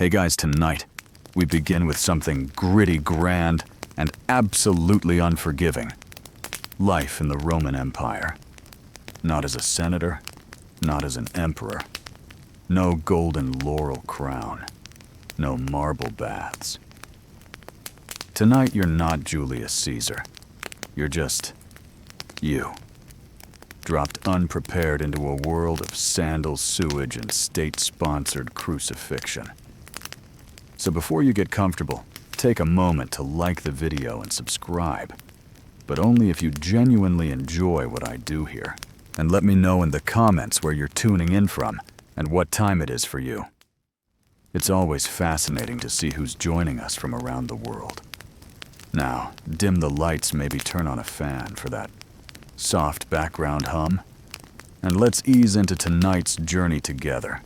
Hey guys, tonight we begin with something gritty, grand, and absolutely unforgiving. Life in the Roman Empire. Not as a senator, not as an emperor. No golden laurel crown. No marble baths. Tonight you're not Julius Caesar. You're just you. Dropped unprepared into a world of sandals, sewage, and state-sponsored crucifixion. So before you get comfortable, take a moment to like the video and subscribe. But only if you genuinely enjoy what I do here. And let me know in the comments where you're tuning in from and what time it is for you. It's always fascinating to see who's joining us from around the world. Now, dim the lights, maybe turn on a fan for that soft background hum, and let's ease into tonight's journey together.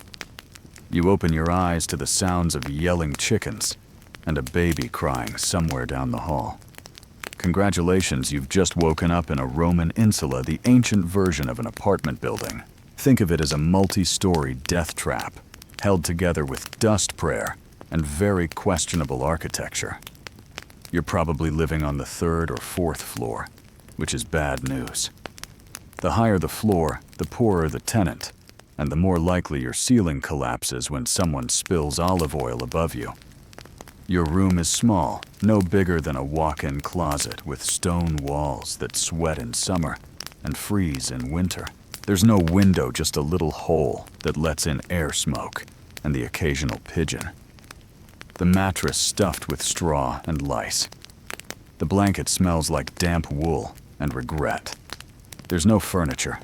You open your eyes to the sounds of yelling chickens and a baby crying somewhere down the hall. Congratulations, you've just woken up in a Roman insula, the ancient version of an apartment building. Think of it as a multi-story death trap, held together with dust prayer and very questionable architecture. You're probably living on the third or fourth floor, which is bad news. The higher the floor, the poorer the tenant, and the more likely your ceiling collapses when someone spills olive oil above you. Your room is small, no bigger than a walk-in closet with stone walls that sweat in summer and freeze in winter. There's no window, just a little hole that lets in air smoke and the occasional pigeon. The mattress stuffed with straw and lice. The blanket smells like damp wool and regret. There's no furniture,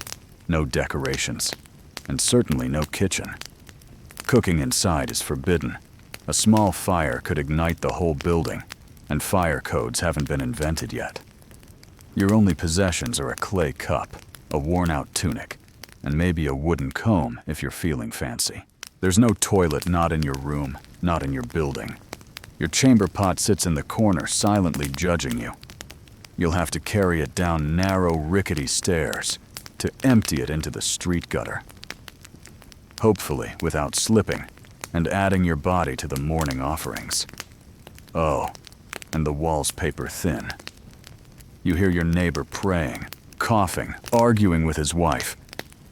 no decorations, and certainly no kitchen. Cooking inside is forbidden. A small fire could ignite the whole building, and fire codes haven't been invented yet. Your only possessions are a clay cup, a worn-out tunic, and maybe a wooden comb if you're feeling fancy. There's no toilet, not in your room, not in your building. Your chamber pot sits in the corner, silently judging you. You'll have to carry it down narrow, rickety stairs to empty it into the street gutter. Hopefully without slipping and adding your body to the morning offerings. Oh, and the walls paper thin. You hear your neighbor praying, coughing, arguing with his wife,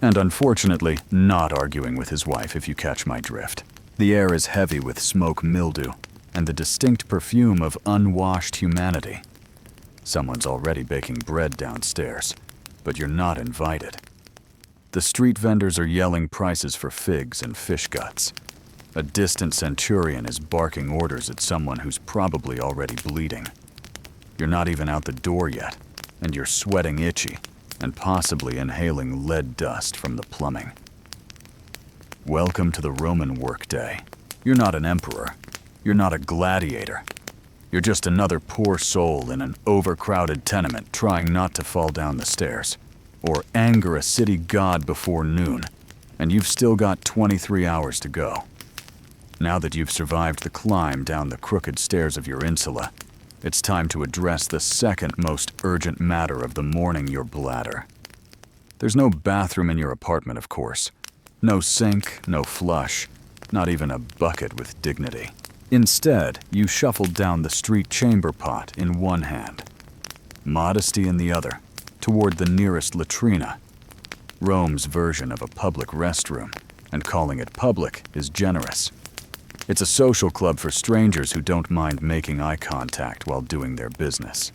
and unfortunately not arguing with his wife, if you catch my drift. The air is heavy with smoke mildew and the distinct perfume of unwashed humanity. Someone's already baking bread downstairs, but you're not invited. The street vendors are yelling prices for figs and fish guts. A distant centurion is barking orders at someone who's probably already bleeding. You're not even out the door yet, and you're sweating itchy and possibly inhaling lead dust from the plumbing. Welcome to the Roman workday. You're not an emperor. You're not a gladiator. You're just another poor soul in an overcrowded tenement trying not to fall down the stairs or anger a city god before noon, and you've still got 23 hours to go. Now that you've survived the climb down the crooked stairs of your insula, it's time to address the second most urgent matter of the morning, your bladder. There's no bathroom in your apartment, of course. No sink, no flush, not even a bucket with dignity. Instead, you shuffled down the street chamber pot in one hand, modesty in the other, toward the nearest latrina. Rome's version of a public restroom, and calling it public is generous. It's a social club for strangers who don't mind making eye contact while doing their business.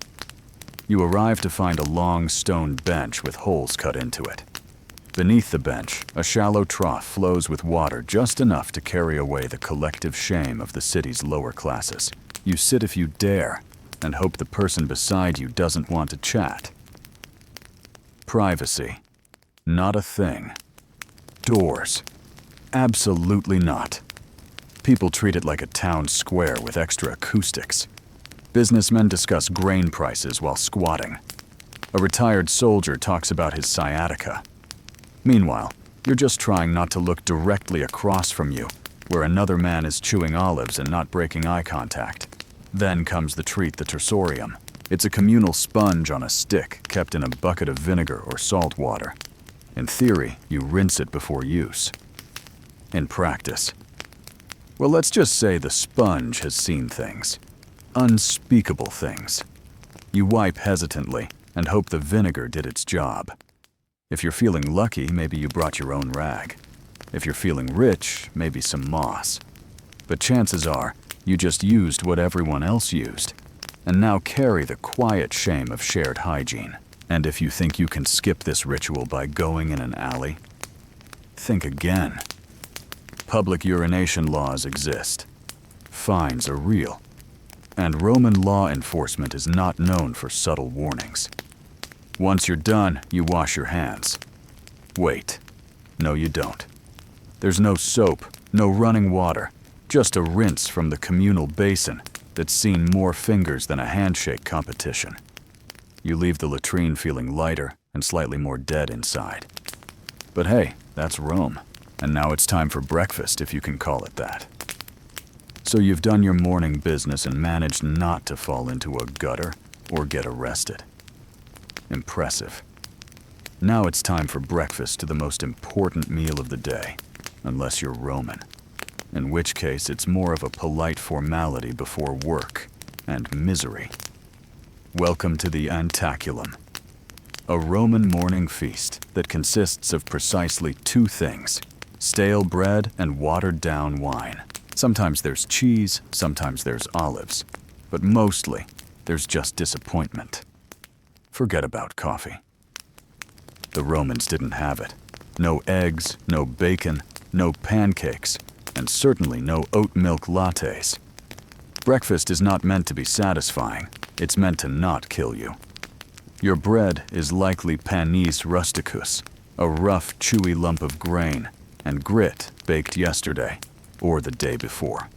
You arrive to find a long stone bench with holes cut into it. Beneath the bench, a shallow trough flows with water just enough to carry away the collective shame of the city's lower classes. You sit if you dare, and hope the person beside you doesn't want to chat. Privacy. Not a thing. Doors. Absolutely not. People treat it like a town square with extra acoustics. Businessmen discuss grain prices while squatting. A retired soldier talks about his sciatica. Meanwhile, you're just trying not to look directly across from you, where another man is chewing olives and not breaking eye contact. Then comes the treat, the tersorium. It's a communal sponge on a stick kept in a bucket of vinegar or salt water. In theory, you rinse it before use. In practice, Well, let's just say the sponge has seen things. Unspeakable things. You wipe hesitantly and hope the vinegar did its job. If you're feeling lucky, maybe you brought your own rag. If you're feeling rich, maybe some moss. But chances are, you just used what everyone else used, and now carry the quiet shame of shared hygiene. And if you think you can skip this ritual by going in an alley, think again. Public urination laws exist. Fines are real. And Roman law enforcement is not known for subtle warnings. Once you're done, you wash your hands. Wait. No, you don't. There's no soap, no running water, just a rinse from the communal basin that's seen more fingers than a handshake competition. You leave the latrine feeling lighter and slightly more dead inside. But hey, that's Rome. And now it's time for breakfast, if you can call it that. So you've done your morning business and managed not to fall into a gutter or get arrested. Impressive. Now it's time for breakfast to the most important meal of the day, unless you're Roman. In which case, it's more of a polite formality before work and misery. Welcome to the Antaculum, a Roman morning feast that consists of precisely two things: stale bread and watered-down wine. Sometimes there's cheese, sometimes there's olives, but mostly there's just disappointment. Forget about coffee. The Romans didn't have it. No eggs, no bacon, no pancakes, and certainly no oat milk lattes. Breakfast is not meant to be satisfying. It's meant to not kill you. Your bread is likely panis rusticus, a rough, chewy lump of grain, and grit baked yesterday or the day before.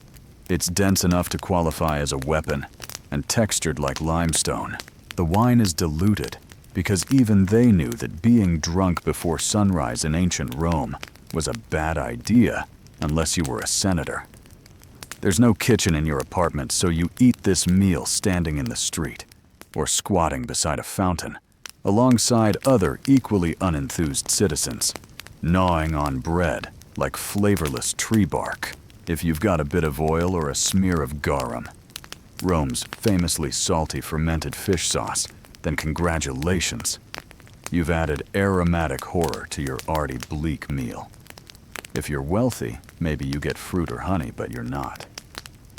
It's dense enough to qualify as a weapon and textured like limestone. The wine is diluted because even they knew that being drunk before sunrise in ancient Rome was a bad idea unless you were a senator. There's no kitchen in your apartment, so you eat this meal standing in the street or squatting beside a fountain alongside other equally unenthused citizens, gnawing on bread like flavorless tree bark. If you've got a bit of oil or a smear of garum, Rome's famously salty fermented fish sauce, then congratulations. You've added aromatic horror to your already bleak meal. If you're wealthy, maybe you get fruit or honey, but you're not.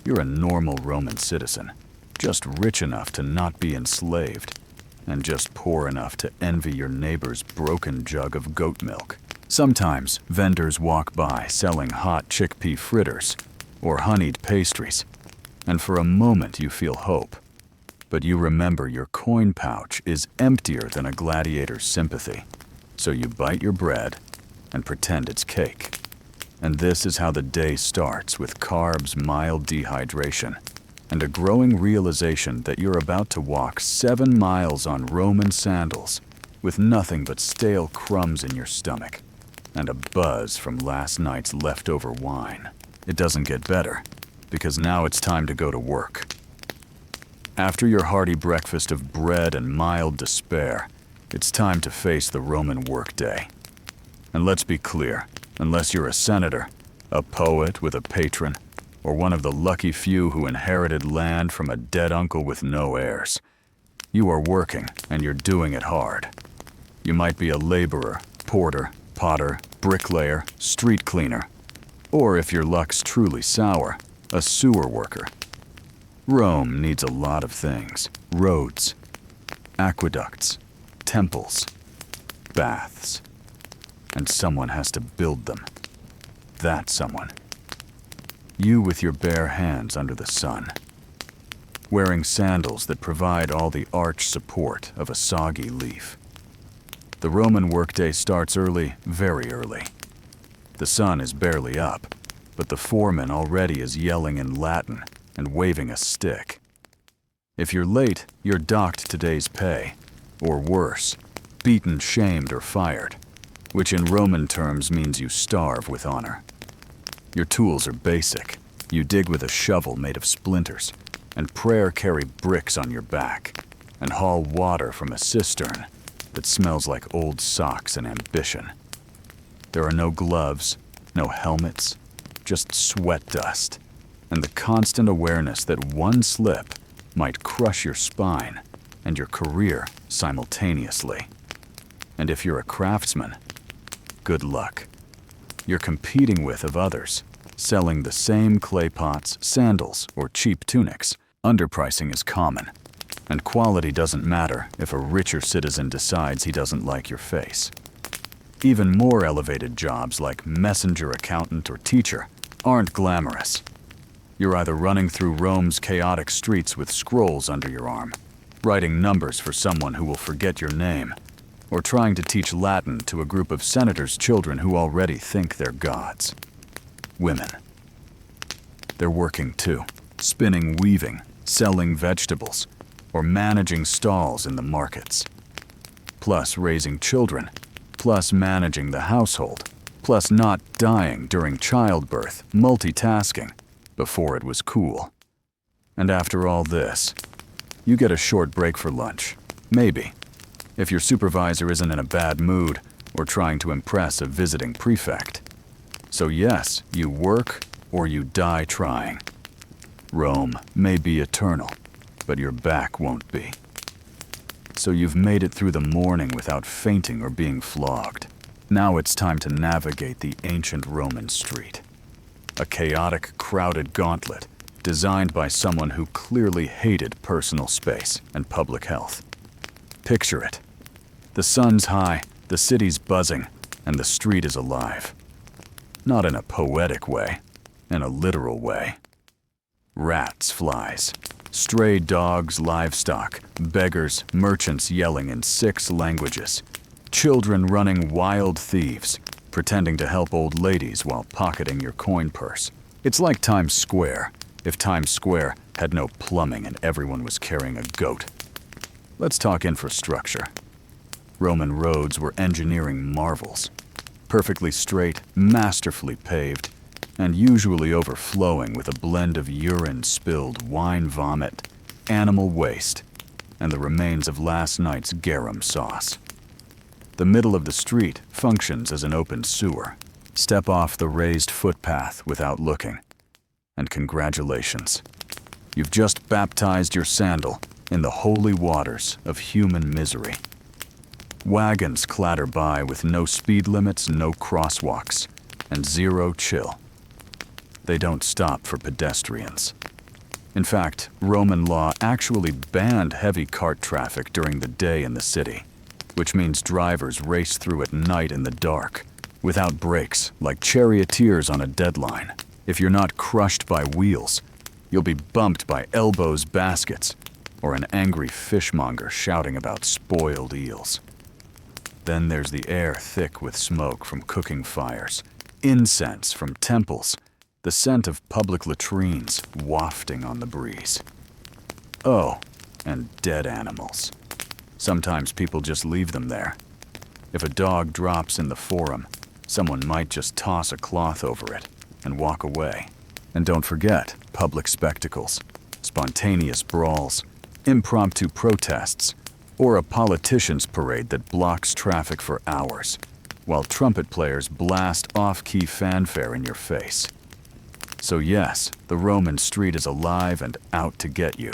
You're a normal Roman citizen, just rich enough to not be enslaved, and just poor enough to envy your neighbor's broken jug of goat milk. Sometimes vendors walk by selling hot chickpea fritters or honeyed pastries, and for a moment you feel hope. But you remember your coin pouch is emptier than a gladiator's sympathy, so you bite your bread and pretend it's cake. And this is how the day starts, with carbs, mild dehydration, and a growing realization that you're about to walk 7 miles on Roman sandals with nothing but stale crumbs in your stomach and a buzz from last night's leftover wine. It doesn't get better, because now it's time to go to work. After your hearty breakfast of bread and mild despair, it's time to face the Roman workday. And let's be clear, unless you're a senator, a poet with a patron, or one of the lucky few who inherited land from a dead uncle with no heirs, you are working, and you're doing it hard. You might be a laborer, porter, potter, bricklayer, street cleaner, or if your luck's truly sour, a sewer worker. Rome needs a lot of things: roads, aqueducts, temples, baths, and someone has to build them. That someone. You with your bare hands under the sun, wearing sandals that provide all the arch support of a soggy leaf. The Roman workday starts early, very early. The sun is barely up, but the foreman already is yelling in Latin and waving a stick. If you're late, you're docked today's pay, or worse, beaten, shamed, or fired, which in Roman terms means you starve with honor. Your tools are basic. You dig with a shovel made of splinters, and carry bricks on your back, and haul water from a cistern that smells like old socks and ambition. There are no gloves, no helmets, just sweat dust, and the constant awareness that one slip might crush your spine and your career simultaneously. And if you're a craftsman, good luck. You're competing with of others, selling the same clay pots, sandals, or cheap tunics. Underpricing is common, and quality doesn't matter if a richer citizen decides he doesn't like your face. Even more elevated jobs like messenger, accountant, or teacher aren't glamorous. You're either running through Rome's chaotic streets with scrolls under your arm, writing numbers for someone who will forget your name, or trying to teach Latin to a group of senators' children who already think they're gods. Women. They're working too, spinning, weaving, selling vegetables, or managing stalls in the markets. Plus raising children, plus managing the household, plus not dying during childbirth, multitasking, before it was cool. And after all this, you get a short break for lunch, maybe, if your supervisor isn't in a bad mood or trying to impress a visiting prefect. So yes, you work or you die trying. Rome may be eternal, but your back won't be. So you've made it through the morning without fainting or being flogged. Now it's time to navigate the ancient Roman street. A chaotic, crowded gauntlet designed by someone who clearly hated personal space and public health. Picture it. The sun's high, the city's buzzing, and the street is alive. Not in a poetic way, in a literal way. Rats, flies, stray dogs, livestock, beggars, merchants yelling in 6 languages, children running wild thieves, pretending to help old ladies while pocketing your coin purse. It's like Times Square, if Times Square had no plumbing and everyone was carrying a goat. Let's talk infrastructure. Roman roads were engineering marvels. Perfectly straight, masterfully paved, and usually overflowing with a blend of urine spilled wine vomit, animal waste, and the remains of last night's garum sauce. The middle of the street functions as an open sewer. Step off the raised footpath without looking, and congratulations. You've just baptized your sandal in the holy waters of human misery. Wagons clatter by with no speed limits, no crosswalks, and zero chill. They don't stop for pedestrians. In fact, Roman law actually banned heavy cart traffic during the day in the city, which means drivers race through at night in the dark, without brakes, like charioteers on a deadline. If you're not crushed by wheels, you'll be bumped by elbows, baskets, or an angry fishmonger shouting about spoiled eels. Then there's the air thick with smoke from cooking fires, incense from temples, the scent of public latrines wafting on the breeze. Oh, and dead animals. Sometimes people just leave them there. If a dog drops in the forum, someone might just toss a cloth over it and walk away. And don't forget public spectacles, spontaneous brawls, impromptu protests, or a politician's parade that blocks traffic for hours, while trumpet players blast off-key fanfare in your face. So yes, the Roman street is alive and out to get you.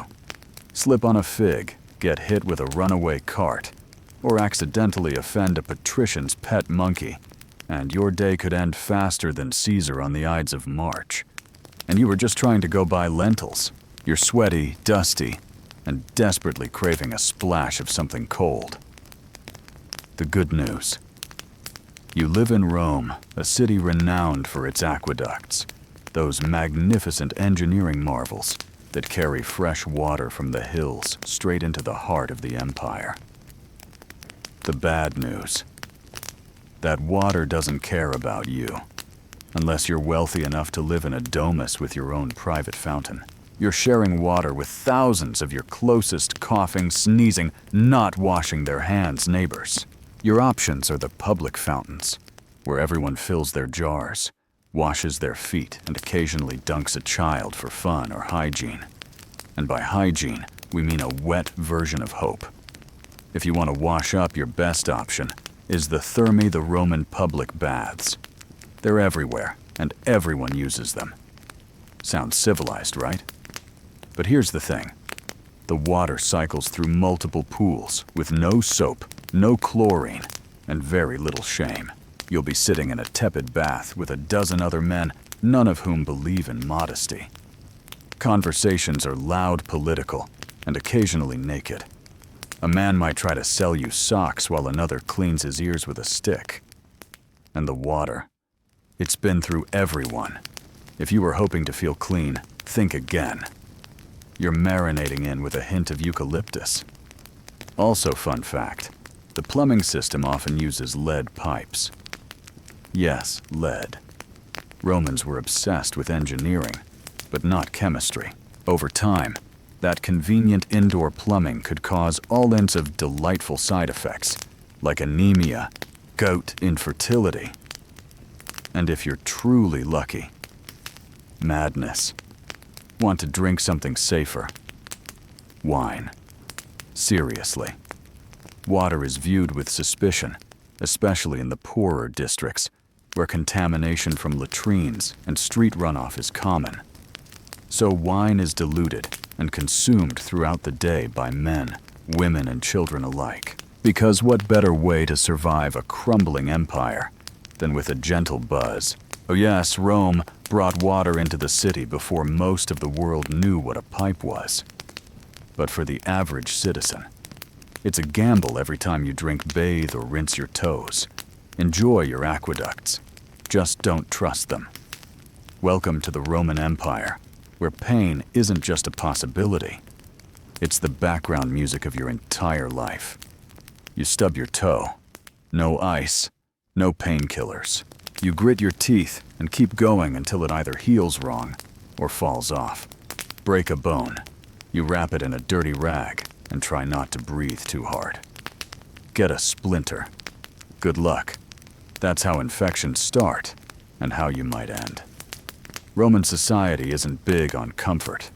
Slip on a fig, get hit with a runaway cart, or accidentally offend a patrician's pet monkey, and your day could end faster than Caesar on the Ides of March. And you were just trying to go buy lentils. You're sweaty, dusty, and desperately craving a splash of something cold. The good news. You live in Rome, a city renowned for its aqueducts, those magnificent engineering marvels that carry fresh water from the hills straight into the heart of the empire. The bad news. That water doesn't care about you, unless you're wealthy enough to live in a domus with your own private fountain. You're sharing water with thousands of your closest coughing, sneezing, not washing their hands neighbors. Your options are the public fountains, where everyone fills their jars, washes their feet, and occasionally dunks a child for fun or hygiene. And by hygiene, we mean a wet version of hope. If you want to wash up, your best option is the Thermae, the Roman public baths. They're everywhere, and everyone uses them. Sounds civilized, right? But here's the thing. The water cycles through multiple pools with no soap, no chlorine, and very little shame. You'll be sitting in a tepid bath with a dozen other men, none of whom believe in modesty. Conversations are loud, political, and occasionally naked. A man might try to sell you socks while another cleans his ears with a stick. And the water. It's been through everyone. If you were hoping to feel clean, think again. You're marinating in with a hint of eucalyptus. Also, fun fact, the plumbing system often uses lead pipes. Yes, lead. Romans were obsessed with engineering, but not chemistry. Over time, that convenient indoor plumbing could cause all kinds of delightful side effects, like anemia, gout infertility, and if you're truly lucky, madness. Want to drink something safer? Wine. Seriously. Water is viewed with suspicion, especially in the poorer districts, where contamination from latrines and street runoff is common. So wine is diluted and consumed throughout the day by men, women, and children alike. Because what better way to survive a crumbling empire than with a gentle buzz? Oh yes, Rome brought water into the city before most of the world knew what a pipe was. But for the average citizen, it's a gamble every time you drink, bathe, or rinse your toes. Enjoy your aqueducts. Just don't trust them. Welcome to the Roman Empire, where pain isn't just a possibility. It's the background music of your entire life. You stub your toe. No ice. No painkillers. You grit your teeth and keep going until it either heals wrong or falls off. Break a bone. You wrap it in a dirty rag and try not to breathe too hard. Get a splinter. Good luck. That's how infections start and how you might end. Roman society isn't big on comfort.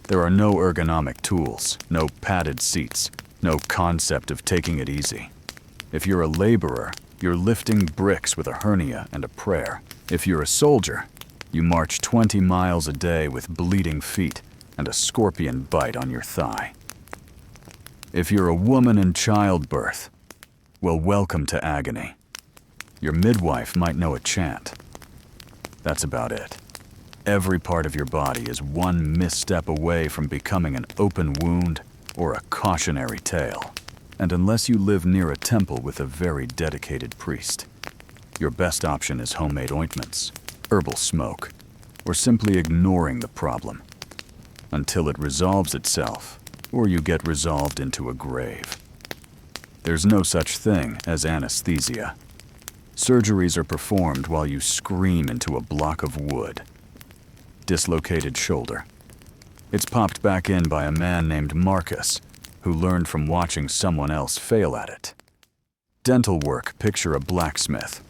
There are no ergonomic tools, no padded seats, no concept of taking it easy. If you're a laborer, you're lifting bricks with a hernia and a prayer. If you're a soldier, you march 20 miles a day with bleeding feet and a scorpion bite on your thigh. If you're a woman in childbirth, well, welcome to agony. Your midwife might know a chant. That's about it. Every part of your body is one misstep away from becoming an open wound or a cautionary tale. And unless you live near a temple with a very dedicated priest, your best option is homemade ointments, herbal smoke, or simply ignoring the problem until it resolves itself or you get resolved into a grave. There's no such thing as anesthesia. Surgeries are performed while you scream into a block of wood. Dislocated shoulder. It's popped back in by a man named Marcus, who learned from watching someone else fail at it. Dental work, picture a blacksmith.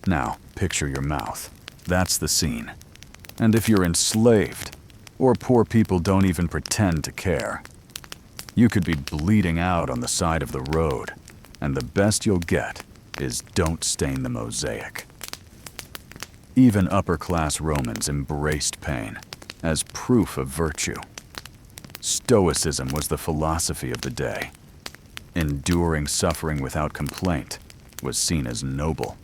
Now, picture your mouth. That's the scene. And if you're enslaved, or poor people don't even pretend to care, you could be bleeding out on the side of the road, and the best you'll get is don't stain the mosaic. Even upper-class Romans embraced pain as proof of virtue. Stoicism was the philosophy of the day. Enduring suffering without complaint was seen as noble.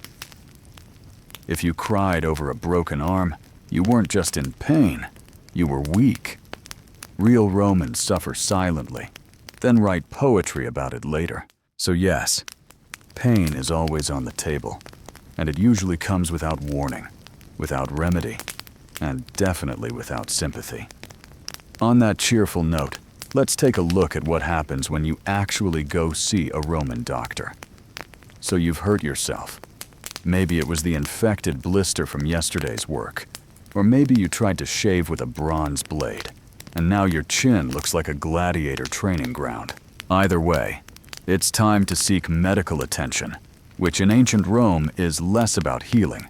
If you cried over a broken arm, you weren't just in pain, you were weak. Real Romans suffer silently, then write poetry about it later. So yes, pain is always on the table, and it usually comes without warning, without remedy, and definitely without sympathy. On that cheerful note, let's take a look at what happens when you actually go see a Roman doctor. So you've hurt yourself. Maybe it was the infected blister from yesterday's work, or maybe you tried to shave with a bronze blade, and now your chin looks like a gladiator training ground. Either way, it's time to seek medical attention, which in ancient Rome is less about healing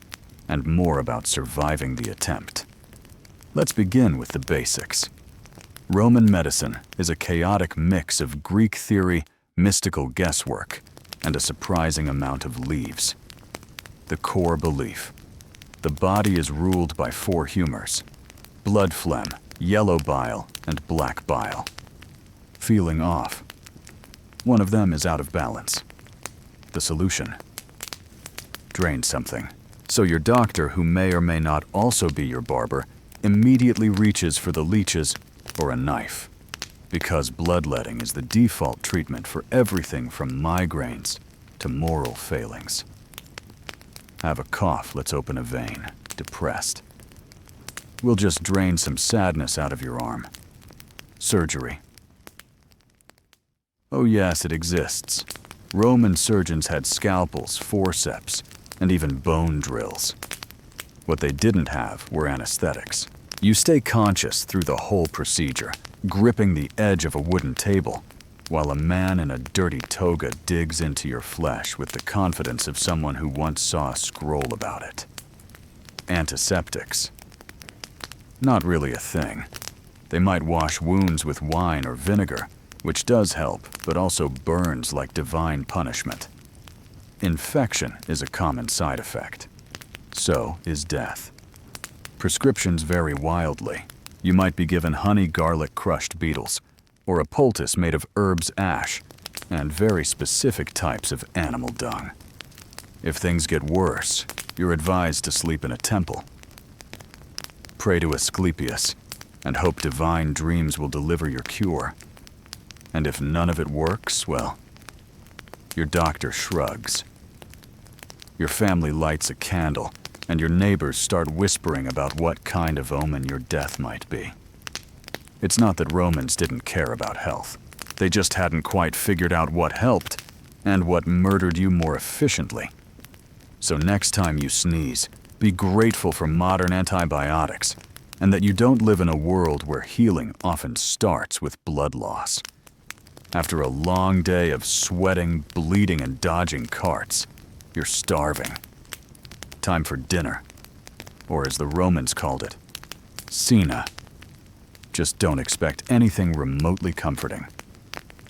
and more about surviving the attempt. Let's begin with the basics. Roman medicine is a chaotic mix of Greek theory, mystical guesswork, and a surprising amount of leaves. The core belief: The body is ruled by four humors: blood phlegm, yellow bile, and black bile. Feeling off. One of them is out of balance. The solution: drain something. So your doctor, who may or may not also be your barber, immediately reaches for the leeches or a knife. Because bloodletting is the default treatment for everything from migraines to moral failings. Have a cough, let's open a vein. Depressed. We'll just drain some sadness out of your arm. Surgery. Oh yes, it exists. Roman surgeons had scalpels, forceps, and even bone drills. What they didn't have were anesthetics. You stay conscious through the whole procedure, gripping the edge of a wooden table, while a man in a dirty toga digs into your flesh with the confidence of someone who once saw a scroll about it. Antiseptics. Not really a thing. They might wash wounds with wine or vinegar, which does help, but also burns like divine punishment. Infection is a common side effect. So is death. Prescriptions vary wildly. You might be given honey garlic crushed beetles, or a poultice made of herbs ash, and very specific types of animal dung. If things get worse, you're advised to sleep in a temple. Pray to Asclepius, and hope divine dreams will deliver your cure. And if none of it works, well, your doctor shrugs. Your family lights a candle, and your neighbors start whispering about what kind of omen your death might be. It's not that Romans didn't care about health. They just hadn't quite figured out what helped and what murdered you more efficiently. So next time you sneeze, be grateful for modern antibiotics, and that you don't live in a world where healing often starts with blood loss. After a long day of sweating, bleeding, and dodging carts, you're starving. Time for dinner, or as the Romans called it, cena. Just don't expect anything remotely comforting.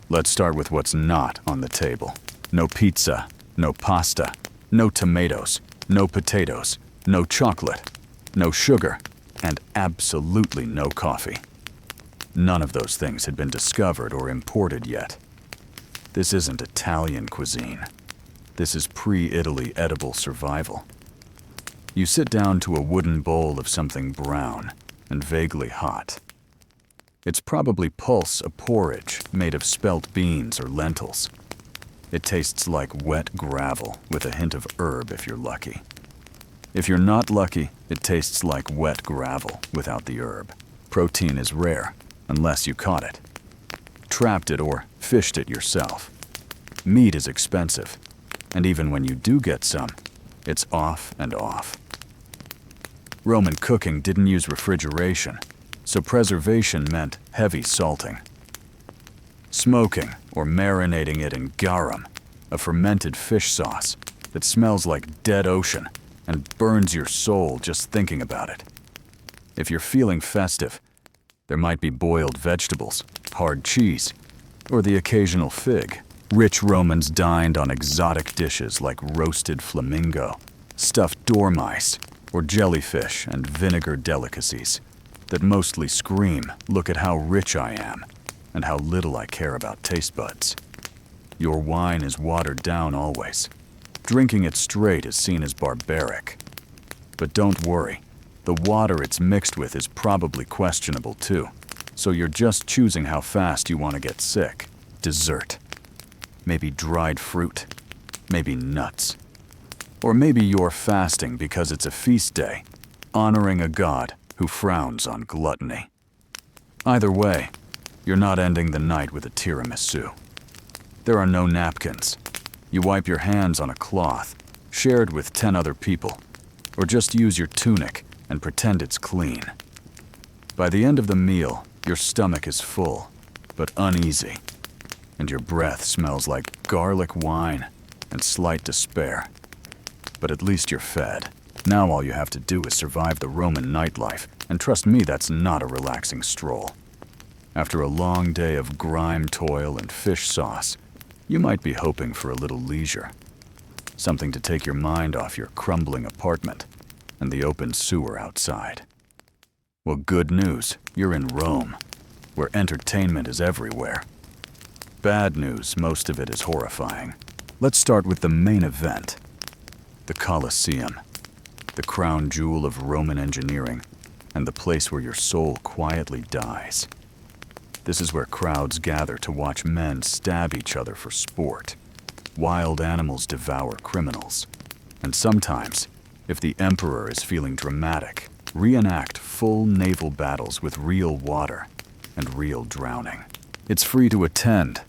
Let's start with what's not on the table. No pizza, no pasta, no tomatoes, no potatoes, no chocolate, no sugar, and absolutely no coffee. None of those things had been discovered or imported yet. This isn't Italian cuisine. This is pre-Italy edible survival. You sit down to a wooden bowl of something brown and vaguely hot. It's probably pulse a porridge made of spelt beans or lentils. It tastes like wet gravel with a hint of herb if you're lucky. If you're not lucky, it tastes like wet gravel without the herb. Protein is rare, unless you caught it, trapped it, or fished it yourself. Meat is expensive, and even when you do get some, it's off and off. Roman cooking didn't use refrigeration, so preservation meant heavy salting. Smoking or marinating it in garum, a fermented fish sauce that smells like dead ocean and burns your soul just thinking about it. If you're feeling festive, there might be boiled vegetables, hard cheese, or the occasional fig. Rich Romans dined on exotic dishes like roasted flamingo, stuffed dormice, or jellyfish and vinegar delicacies that mostly scream, "Look at how rich I am, and how little I care about taste buds." Your wine is watered down always. Drinking it straight is seen as barbaric. But don't worry, the water it's mixed with is probably questionable too, so you're just choosing how fast you want to get sick. Dessert. Maybe dried fruit. Maybe nuts. Or maybe you're fasting because it's a feast day, honoring a god who frowns on gluttony. Either way, you're not ending the night with a tiramisu. There are no napkins. You wipe your hands on a cloth, shared with 10 other people, or just use your tunic and pretend it's clean. By the end of the meal, your stomach is full, but uneasy, and your breath smells like garlic wine and slight despair. But at least you're fed. Now all you have to do is survive the Roman nightlife, and trust me, that's not a relaxing stroll. After a long day of grime toil and fish sauce, you might be hoping for a little leisure. Something to take your mind off your crumbling apartment and the open sewer outside. Well, good news, you're in Rome, where entertainment is everywhere. Bad news, most of it is horrifying. Let's start with the main event, the Colosseum, the crown jewel of Roman engineering, and the place where your soul quietly dies. This is where crowds gather to watch men stab each other for sport. Wild animals devour criminals. And sometimes, if the emperor is feeling dramatic, reenact full naval battles with real water and real drowning. It's free to attend,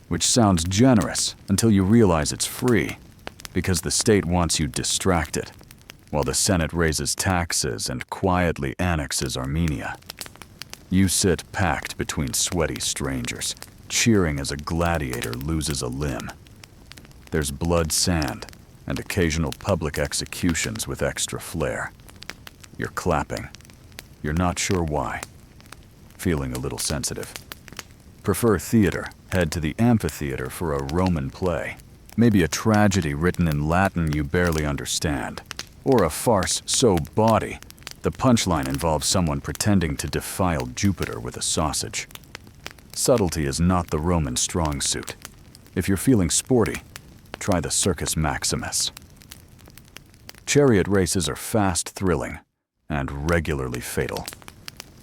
which sounds generous until you realize it's free, because the state wants you distracted, while the Senate raises taxes and quietly annexes Armenia. You sit packed between sweaty strangers, cheering as a gladiator loses a limb. There's blood sand and occasional public executions with extra flair. You're clapping. You're not sure why. Feeling a little sensitive. Prefer theater? Head to the amphitheater for a Roman play. Maybe a tragedy written in Latin you barely understand. Or a farce so bawdy, the punchline involves someone pretending to defile Jupiter with a sausage. Subtlety is not the Roman strong suit. If you're feeling sporty, try the Circus Maximus. Chariot races are fast, thrilling, and regularly fatal.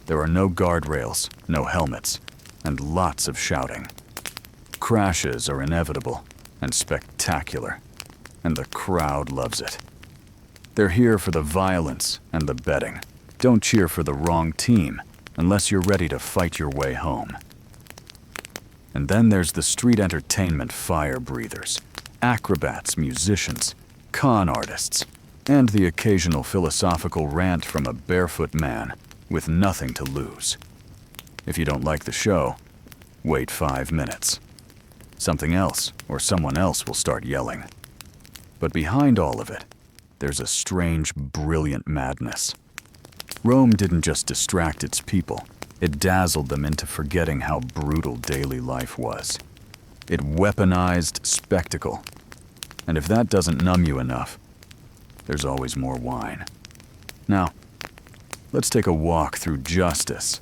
There are no guardrails, no helmets, and lots of shouting. Crashes are inevitable and spectacular, and the crowd loves it. They're here for the violence and the betting. Don't cheer for the wrong team unless you're ready to fight your way home. And then there's the street entertainment fire breathers, acrobats, musicians, con artists, and the occasional philosophical rant from a barefoot man with nothing to lose. If you don't like the show, wait 5 minutes. Something else or someone else will start yelling. But behind all of it, there's a strange, brilliant madness. Rome didn't just distract its people, it dazzled them into forgetting how brutal daily life was. It weaponized spectacle. And if that doesn't numb you enough, there's always more wine. Now, let's take a walk through justice,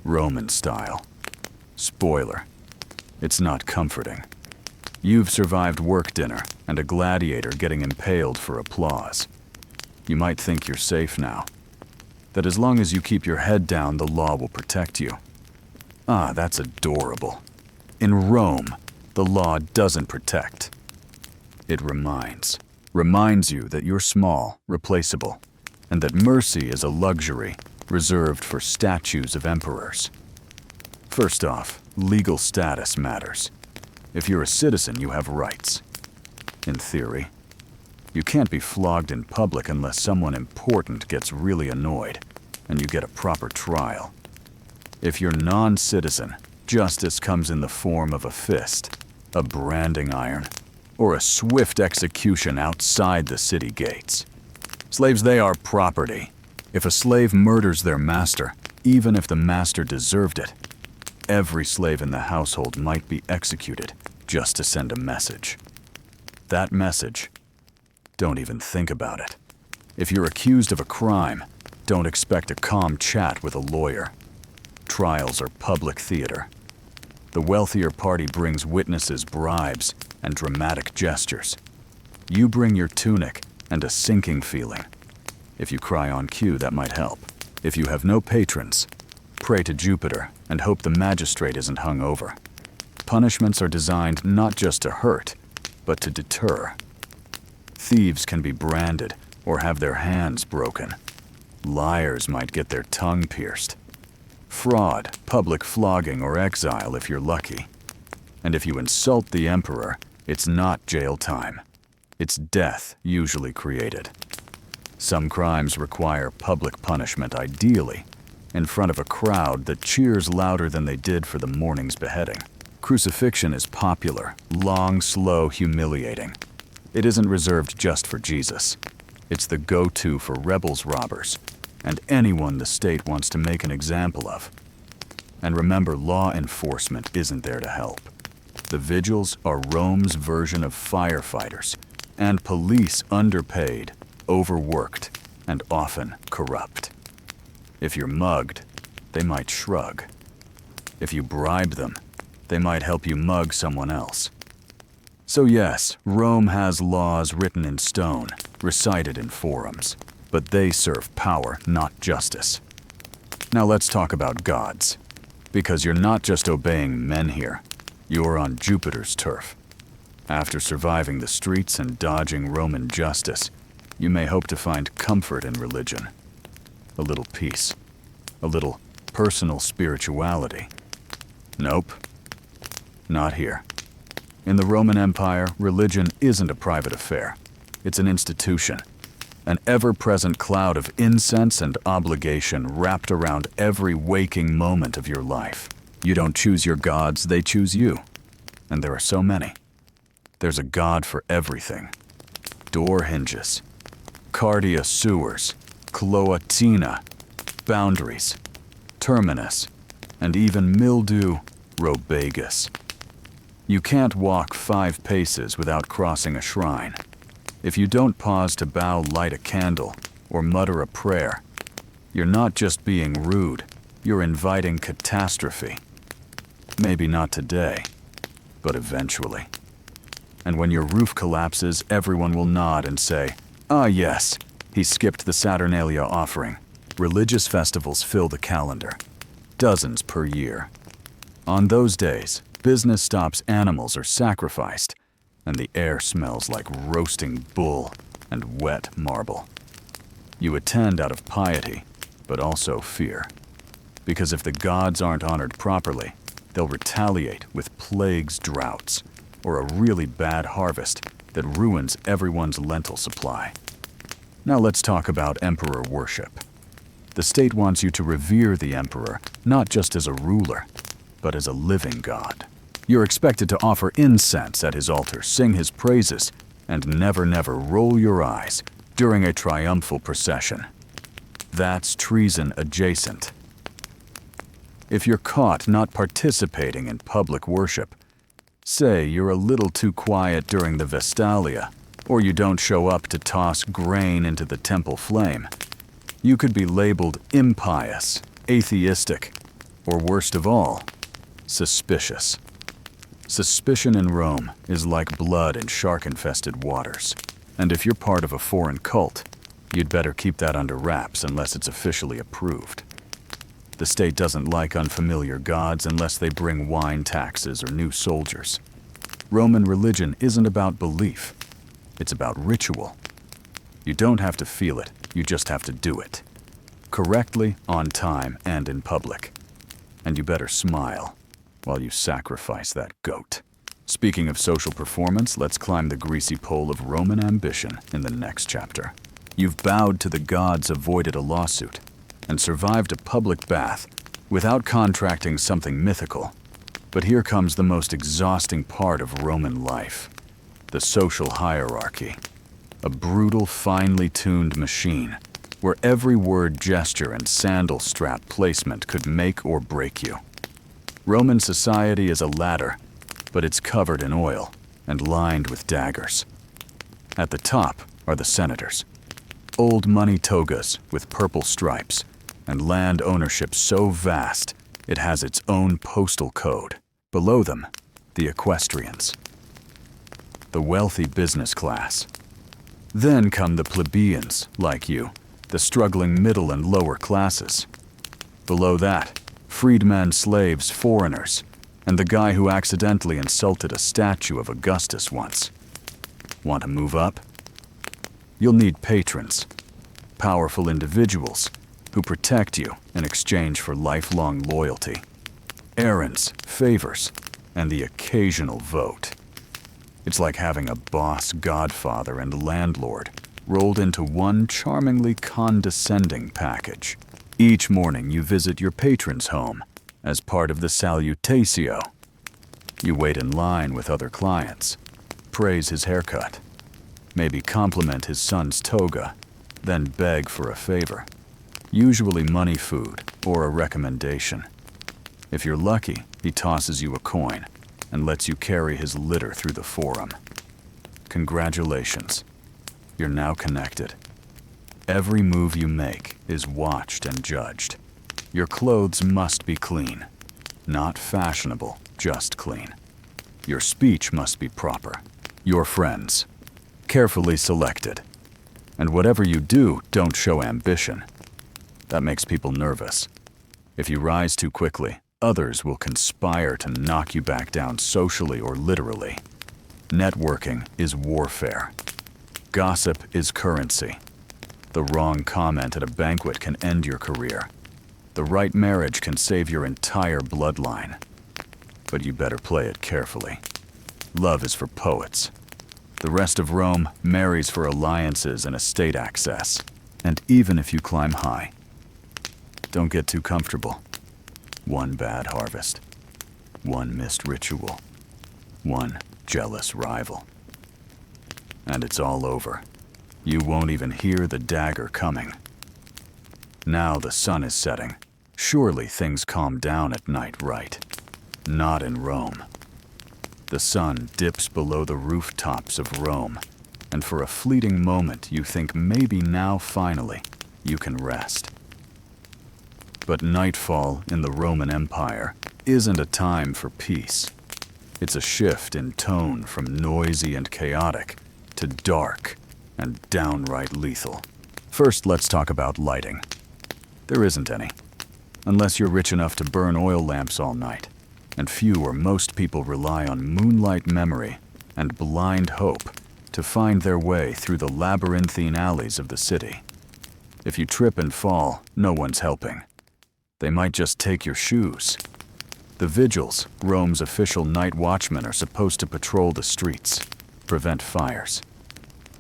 Roman style. Spoiler, it's not comforting. You've survived work dinner and a gladiator getting impaled for applause. You might think you're safe now, that as long as you keep your head down, the law will protect you. Ah, that's adorable. In Rome, the law doesn't protect. It reminds you that you're small, replaceable, and that mercy is a luxury reserved for statues of emperors. First off, legal status matters. If you're a citizen, you have rights. In theory. You can't be flogged in public unless someone important gets really annoyed and you get a proper trial. If you're non-citizen, justice comes in the form of a fist, a branding iron, or a swift execution outside the city gates. Slaves, they are property. If a slave murders their master, even if the master deserved it, every slave in the household might be executed just to send a message. That message, don't even think about it. If you're accused of a crime, don't expect a calm chat with a lawyer. Trials are public theater. The wealthier party brings witnesses, bribes, and dramatic gestures. You bring your tunic and a sinking feeling. If you cry on cue, that might help. If you have no patrons, pray to Jupiter and hope the magistrate isn't hung over. Punishments are designed not just to hurt, but to deter. Thieves can be branded or have their hands broken. Liars might get their tongue pierced. Fraud, public flogging, or exile if you're lucky. And if you insult the emperor, it's not jail time. It's death, usually created. Some crimes require public punishment, ideally, in front of a crowd that cheers louder than they did for the morning's beheading. Crucifixion is popular, long, slow, humiliating. It isn't reserved just for Jesus. It's the go-to for rebels, robbers, and anyone the state wants to make an example of. And remember, law enforcement isn't there to help. The vigils are Rome's version of firefighters, and police underpaid, overworked, and often corrupt. If you're mugged, they might shrug. If you bribe them, they might help you mug someone else. So yes, Rome has laws written in stone, recited in forums, but they serve power, not justice. Now let's talk about gods, because you're not just obeying men here, you're on Jupiter's turf. After surviving the streets and dodging Roman justice, you may hope to find comfort in religion. A little peace, a little personal spirituality. Nope, not here. In the Roman Empire, religion isn't a private affair. It's an institution, an ever-present cloud of incense and obligation wrapped around every waking moment of your life. You don't choose your gods, they choose you. And there are so many. There's a god for everything. Door hinges, cardia sewers, cloatina, boundaries, terminus, and even mildew, robagus. You can't walk 5 paces without crossing a shrine. If you don't pause to bow, light a candle, or mutter a prayer, you're not just being rude, you're inviting catastrophe. Maybe not today, but eventually. And when your roof collapses, everyone will nod and say, "Ah yes, he skipped the Saturnalia offering." Religious festivals fill the calendar, dozens per year. On those days, business stops, animals are sacrificed, and the air smells like roasting bull and wet marble. You attend out of piety, but also fear. Because if the gods aren't honored properly, they'll retaliate with plagues, droughts, or a really bad harvest that ruins everyone's lentil supply. Now let's talk about emperor worship. The state wants you to revere the emperor, not just as a ruler, but as a living god. You're expected to offer incense at his altar, sing his praises, and never roll your eyes during a triumphal procession. That's treason adjacent. If you're caught not participating in public worship, say you're a little too quiet during the Vestalia, or you don't show up to toss grain into the temple flame, you could be labeled impious, atheistic, or worst of all, suspicious. Suspicion in Rome is like blood in shark-infested waters. And if you're part of a foreign cult, you'd better keep that under wraps unless it's officially approved. The state doesn't like unfamiliar gods unless they bring wine taxes or new soldiers. Roman religion isn't about belief. It's about ritual. You don't have to feel it, you just have to do it. Correctly, on time, and in public. And you better smile while you sacrifice that goat. Speaking of social performance, let's climb the greasy pole of Roman ambition in the next chapter. You've bowed to the gods, avoided a lawsuit, and survived a public bath without contracting something mythical. But here comes the most exhausting part of Roman life, the social hierarchy. A brutal, finely tuned machine where every word, gesture, and sandal strap placement could make or break you. Roman society is a ladder, but it's covered in oil and lined with daggers. At the top are the senators, old money togas with purple stripes, and land ownership so vast it has its own postal code. Below them, the equestrians, the wealthy business class. Then come the plebeians, like you, the struggling middle and lower classes. Below that, freedmen, slaves, foreigners, and the guy who accidentally insulted a statue of Augustus once. Want to move up? You'll need patrons, powerful individuals who protect you in exchange for lifelong loyalty, errands, favors, and the occasional vote. It's like having a boss, godfather, and landlord rolled into one charmingly condescending package. Each morning you visit your patron's home as part of the salutatio. You wait in line with other clients, praise his haircut, maybe compliment his son's toga, then beg for a favor, usually money, food, or a recommendation. If you're lucky, he tosses you a coin and lets you carry his litter through the forum. Congratulations, you're now connected. Every move you make is watched and judged. Your clothes must be clean. Not fashionable, just clean. Your speech must be proper. Your friends, carefully selected. And whatever you do, don't show ambition. That makes people nervous. If you rise too quickly, others will conspire to knock you back down socially or literally. Networking is warfare. Gossip is currency. The wrong comment at a banquet can end your career. The right marriage can save your entire bloodline. But you better play it carefully. Love is for poets. The rest of Rome marries for alliances and estate access. And even if you climb high, don't get too comfortable. One bad harvest, one missed ritual, one jealous rival. And it's all over. You won't even hear the dagger coming. Now the sun is setting. Surely things calm down at night, right? Not in Rome. The sun dips below the rooftops of Rome, and for a fleeting moment you think maybe now finally you can rest. But nightfall in the Roman Empire isn't a time for peace. It's a shift in tone from noisy and chaotic to dark and downright lethal. First, let's talk about lighting. There isn't any, unless you're rich enough to burn oil lamps all night, and few or most people rely on moonlight memory and blind hope to find their way through the labyrinthine alleys of the city. If you trip and fall, no one's helping. They might just take your shoes. The vigils, Rome's official night watchmen, are supposed to patrol the streets, prevent fires,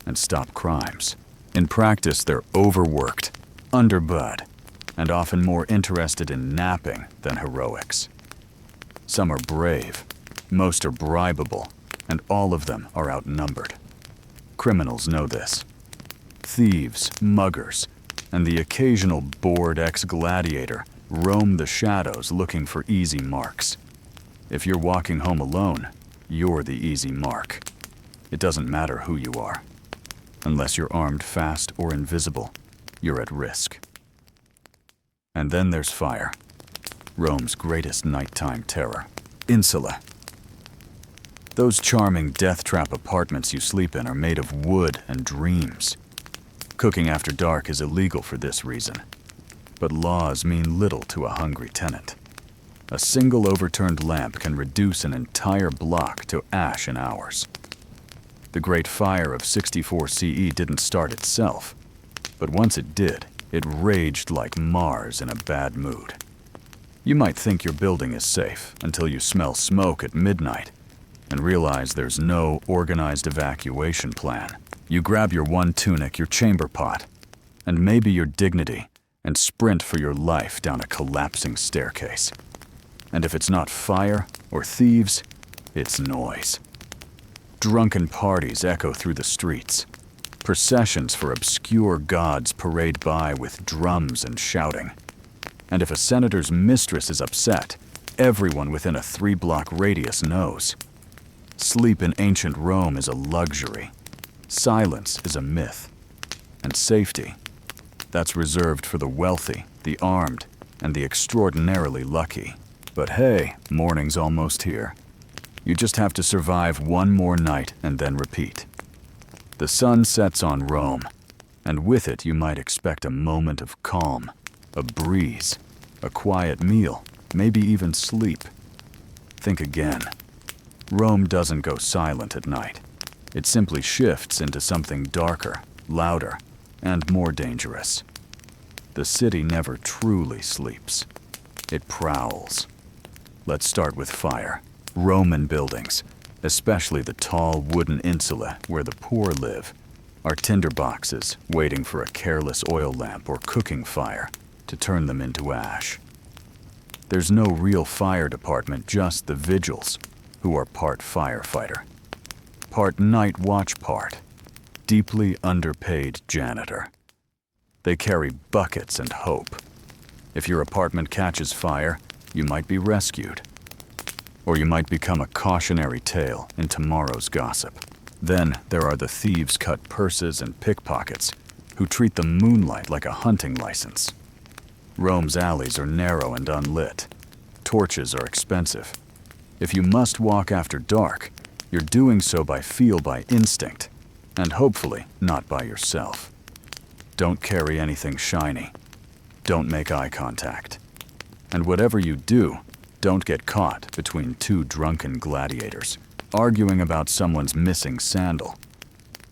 and stop crimes. In practice, they're overworked, underbud, and often more interested in napping than heroics. Some are brave, most are bribable, and all of them are outnumbered. Criminals know this. Thieves, muggers, and the occasional bored ex-gladiator roam the shadows looking for easy marks. If you're walking home alone, you're the easy mark. It doesn't matter who you are. Unless you're armed fast or invisible, you're at risk. And then there's fire. Rome's greatest nighttime terror. Insula. Those charming death trap apartments you sleep in are made of wood and dreams. Cooking after dark is illegal for this reason. But laws mean little to a hungry tenant. A single overturned lamp can reduce an entire block to ash in hours. The Great Fire of 64 CE didn't start itself, but once it did, it raged like Mars in a bad mood. You might think your building is safe until you smell smoke at midnight and realize there's no organized evacuation plan. You grab your one tunic, your chamber pot, and maybe your dignity, and sprint for your life down a collapsing staircase. And if it's not fire or thieves, it's noise. Drunken parties echo through the streets. Processions for obscure gods parade by with drums and shouting. And if a senator's mistress is upset, everyone within a 3-block radius knows. Sleep in ancient Rome is a luxury. Silence is a myth. And safety, that's reserved for the wealthy, the armed, and the extraordinarily lucky. But hey, morning's almost here. You just have to survive one more night and then repeat. The sun sets on Rome, and with it you might expect a moment of calm, a breeze, a quiet meal, maybe even sleep. Think again. Rome doesn't go silent at night. It simply shifts into something darker, louder, and more dangerous. The city never truly sleeps. It prowls. Let's start with fire. Roman buildings, especially the tall wooden insula where the poor live, are tinderboxes waiting for a careless oil lamp or cooking fire to turn them into ash. There's no real fire department, just the vigils, who are part firefighter, part night watch part, deeply underpaid janitor. They carry buckets and hope. If your apartment catches fire, you might be rescued. Or you might become a cautionary tale in tomorrow's gossip. Then there are the thieves' cut purses and pickpockets who treat the moonlight like a hunting license. Rome's alleys are narrow and unlit. Torches are expensive. If you must walk after dark, you're doing so by feel, by instinct, and hopefully not by yourself. Don't carry anything shiny. Don't make eye contact. And whatever you do, don't get caught between two drunken gladiators, arguing about someone's missing sandal.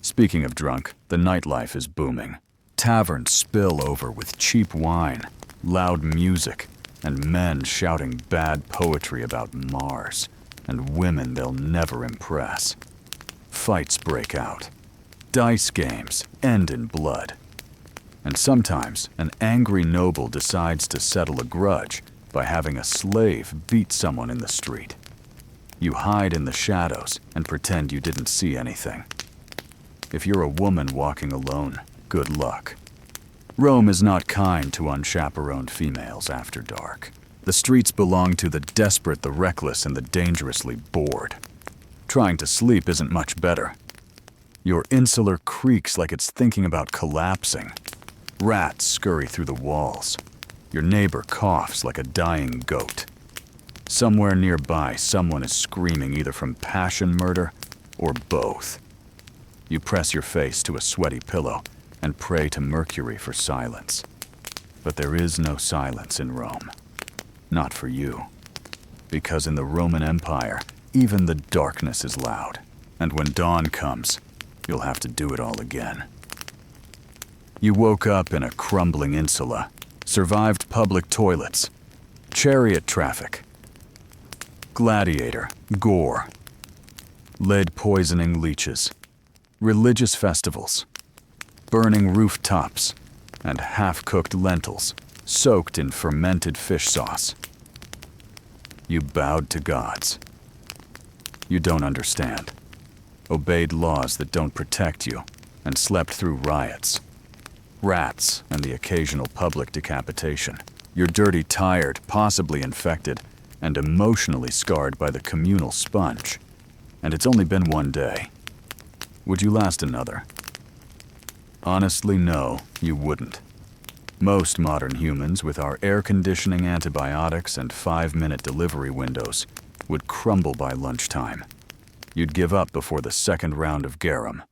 Speaking of drunk, the nightlife is booming. Taverns spill over with cheap wine, loud music, and men shouting bad poetry about Mars, and women they'll never impress. Fights break out. Dice games end in blood. And sometimes an angry noble decides to settle a grudge by having a slave beat someone in the street. You hide in the shadows and pretend you didn't see anything. If you're a woman walking alone, good luck. Rome is not kind to unchaperoned females after dark. The streets belong to the desperate, the reckless, and the dangerously bored. Trying to sleep isn't much better. Your insular creaks like it's thinking about collapsing. Rats scurry through the walls. Your neighbor coughs like a dying goat. Somewhere nearby, someone is screaming either from passion murder or both. You press your face to a sweaty pillow and pray to Mercury for silence. But there is no silence in Rome. Not for you. Because in the Roman Empire, even the darkness is loud. And when dawn comes, you'll have to do it all again. You woke up in a crumbling insula, survived public toilets, chariot traffic, gladiator, gore, lead-poisoning leeches, religious festivals, burning rooftops, and half-cooked lentils soaked in fermented fish sauce. You bowed to gods. You don't understand. Obeyed laws that don't protect you, and slept through riots, rats, and the occasional public decapitation. You're dirty, tired, possibly infected, and emotionally scarred by the communal sponge. And it's only been one day. Would you last another? Honestly, no, you wouldn't. Most modern humans, with our air conditioning, antibiotics, and 5-minute delivery windows, would crumble by lunchtime. You'd give up before the second round of garum.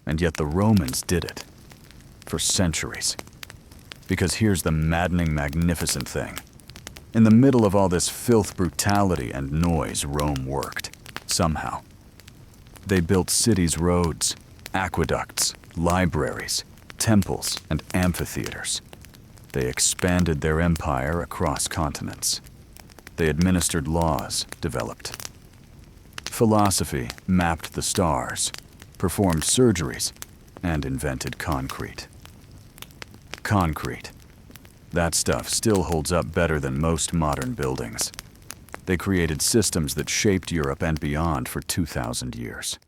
And yet the Romans did it. For centuries. Because here's the maddening, magnificent thing. In the middle of all this filth, brutality, and noise, Rome worked. Somehow. They built cities, roads, aqueducts, libraries, temples, and amphitheaters. They expanded their empire across continents. They administered laws, developed philosophy, mapped the stars, performed surgeries, and invented concrete. Concrete. That stuff still holds up better than most modern buildings. They created systems that shaped Europe and beyond for 2,000 years.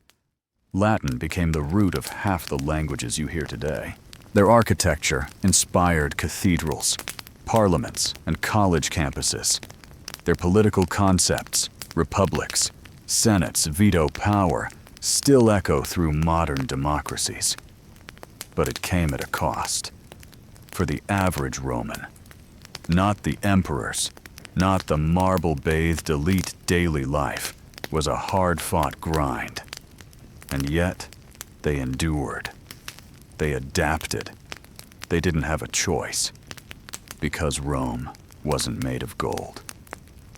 Latin became the root of half the languages you hear today. Their architecture inspired cathedrals, parliaments, and college campuses. Their political concepts, republics, senates, veto power, still echo through modern democracies. But it came at a cost. For the average Roman. Not the emperors, not the marble-bathed elite daily life, was a hard-fought grind. And yet, they endured. They adapted. They didn't have a choice. Because Rome wasn't made of gold.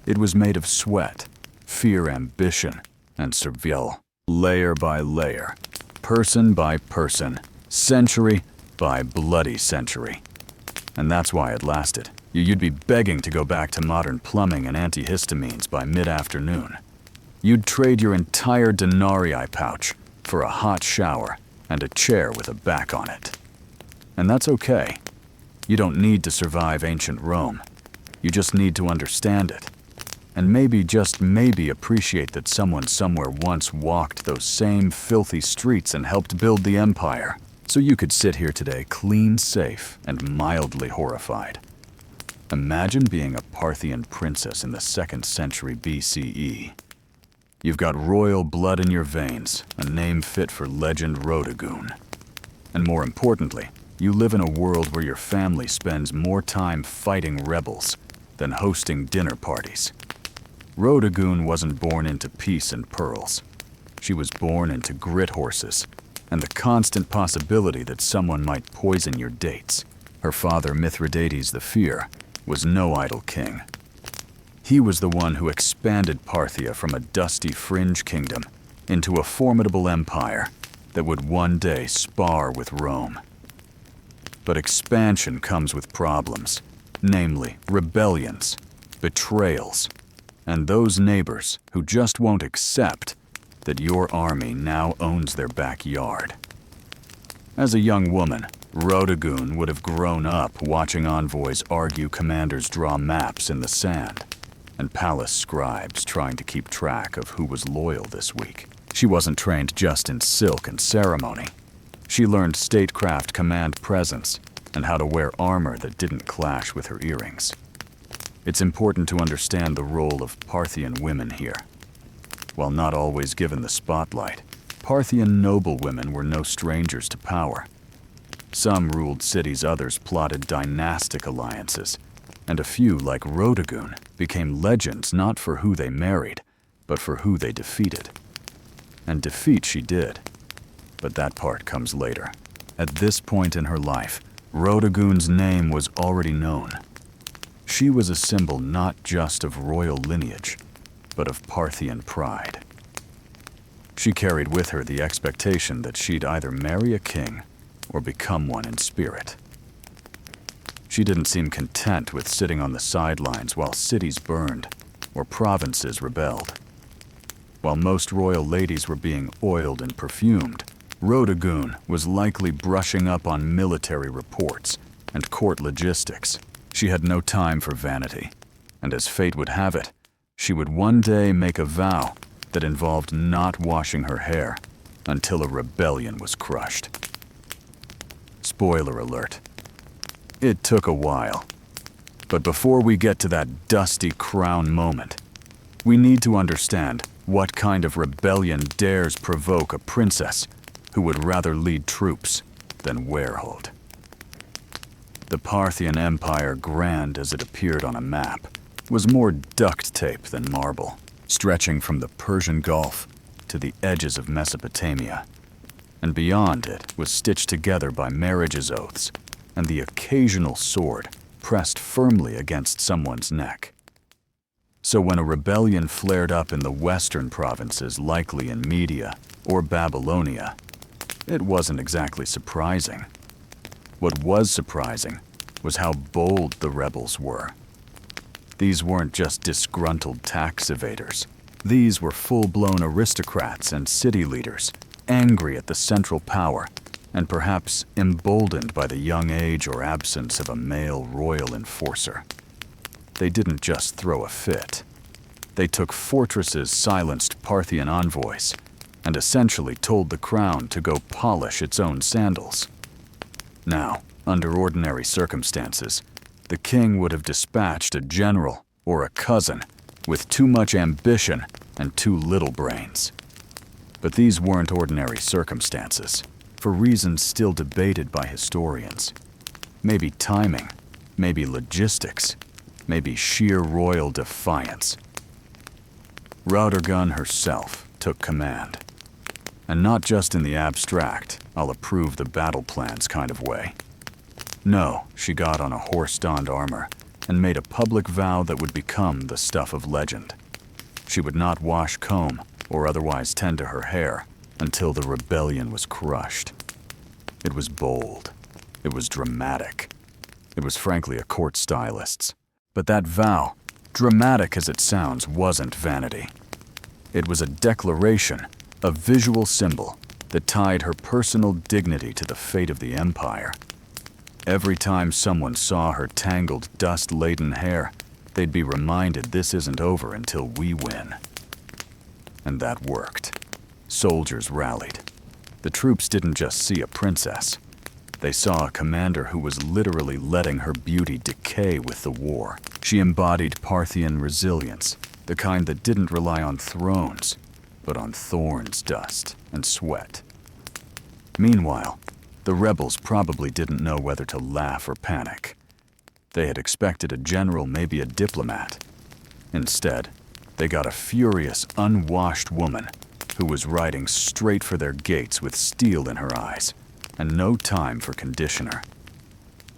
It was made of sweat, fear, ambition, and survival. Layer by layer, person by person, century by bloody century. And that's why it lasted. You'd be begging to go back to modern plumbing and antihistamines by mid-afternoon. You'd trade your entire denarii pouch for a hot shower and a chair with a back on it. And that's okay. You don't need to survive ancient Rome. You just need to understand it. And maybe, just maybe, appreciate that someone somewhere once walked those same filthy streets and helped build the empire. So you could sit here today clean, safe, and mildly horrified. Imagine being a Parthian princess in the 2nd century BCE. You've got royal blood in your veins, a name fit for legend Rhodogoon. And more importantly, You live in a world where your family spends more time fighting rebels than hosting dinner parties. Rhodagoon wasn't born into peace and pearls. She was born into grit horses and the constant possibility that someone might poison your dates. Her father, Mithridates the Fear, was no idle king. He was the one who expanded Parthia from a dusty fringe kingdom into a formidable empire that would one day spar with Rome. But expansion comes with problems, namely rebellions, betrayals, and those neighbors who just won't accept that your army now owns their backyard. As a young woman, Rhodagoon would have grown up watching envoys argue commanders draw maps in the sand, and palace scribes trying to keep track of who was loyal this week. She wasn't trained just in silk and ceremony. She learned statecraft command presence and how to wear armor that didn't clash with her earrings. It's important to understand the role of Parthian women here. While not always given the spotlight, Parthian noblewomen were no strangers to power. Some ruled cities, others plotted dynastic alliances, and a few, like Rhodagoon, became legends not for who they married, but for who they defeated. And defeat she did. But that part comes later. At this point in her life, Rhodagoon's name was already known. She was a symbol not just of royal lineage, but of Parthian pride. She carried with her the expectation that she'd either marry a king or become one in spirit. She didn't seem content with sitting on the sidelines while cities burned or provinces rebelled. While most royal ladies were being oiled and perfumed, Rhodagoon was likely brushing up on military reports and court logistics. She had no time for vanity, and as fate would have it, she would one day make a vow that involved not washing her hair until a rebellion was crushed. Spoiler alert. It took a while. But before we get to that dusty crown moment, we need to understand what kind of rebellion dares provoke a princess who would rather lead troops than werehold. The Parthian Empire, grand as it appeared on a map, was more duct tape than marble, stretching from the Persian Gulf to the edges of Mesopotamia. And beyond it was stitched together by marriage's oaths and the occasional sword pressed firmly against someone's neck. So when a rebellion flared up in the western provinces, likely in Media or Babylonia, it wasn't exactly surprising. What was surprising was how bold the rebels were. These weren't just disgruntled tax evaders. These were full-blown aristocrats and city leaders, angry at the central power and perhaps emboldened by the young age or absence of a male royal enforcer. They didn't just throw a fit. They took fortresses, silenced Parthian envoys, and essentially told the crown to go polish its own sandals. Now, under ordinary circumstances, the king would have dispatched a general or a cousin with too much ambition and too little brains. But these weren't ordinary circumstances, for reasons still debated by historians. Maybe timing, maybe logistics, maybe sheer royal defiance. Rhodagoon herself took command. And not just in the abstract, I'll approve the battle plans kind of way. No, she got on a horse-donned armor and made a public vow that would become the stuff of legend. She would not wash, comb, or otherwise tend to her hair until the rebellion was crushed. It was bold. It was dramatic. It was frankly a court stylist's. But that vow, dramatic as it sounds, wasn't vanity. It was a declaration, a visual symbol that tied her personal dignity to the fate of the empire. Every time someone saw her tangled, dust-laden hair, they'd be reminded this isn't over until we win. And that worked. Soldiers rallied. The troops didn't just see a princess. They saw a commander who was literally letting her beauty decay with the war. She embodied Parthian resilience, the kind that didn't rely on thrones, but on thorns, dust, and sweat. Meanwhile, The rebels probably didn't know whether to laugh or panic. They had expected a general, maybe a diplomat. Instead, they got a furious, unwashed woman who was riding straight for their gates with steel in her eyes and no time for conditioner.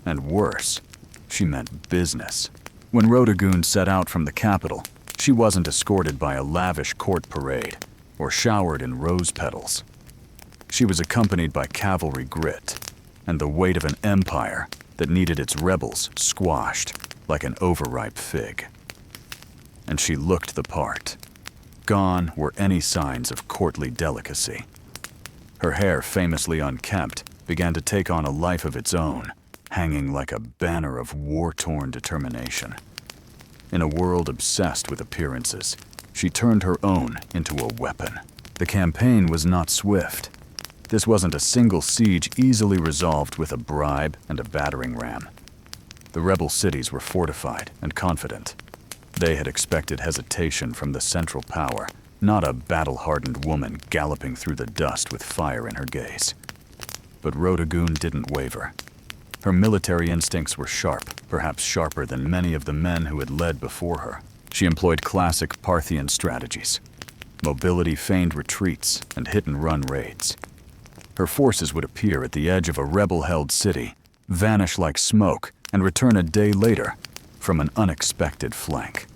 And worse, she meant business. When Rodagoon set out from the capital, she wasn't escorted by a lavish court parade or showered in rose petals. She was accompanied by cavalry grit and the weight of an empire that needed its rebels squashed like an overripe fig. And she looked the part. Gone were any signs of courtly delicacy. Her hair, famously unkempt, began to take on a life of its own, hanging like a banner of war-torn determination. In a world obsessed with appearances, she turned her own into a weapon. The campaign was not swift. This wasn't a single siege easily resolved with a bribe and a battering ram. The rebel cities were fortified and confident. They had expected hesitation from the central power, not a battle-hardened woman galloping through the dust with fire in her gaze. But Rodagoon didn't waver. Her military instincts were sharp, perhaps sharper than many of the men who had led before her. She employed classic Parthian strategies: mobility, feigned retreats, and hit-and-run raids. Her forces would appear at the edge of a rebel-held city, vanish like smoke, and return a day later from an unexpected flank.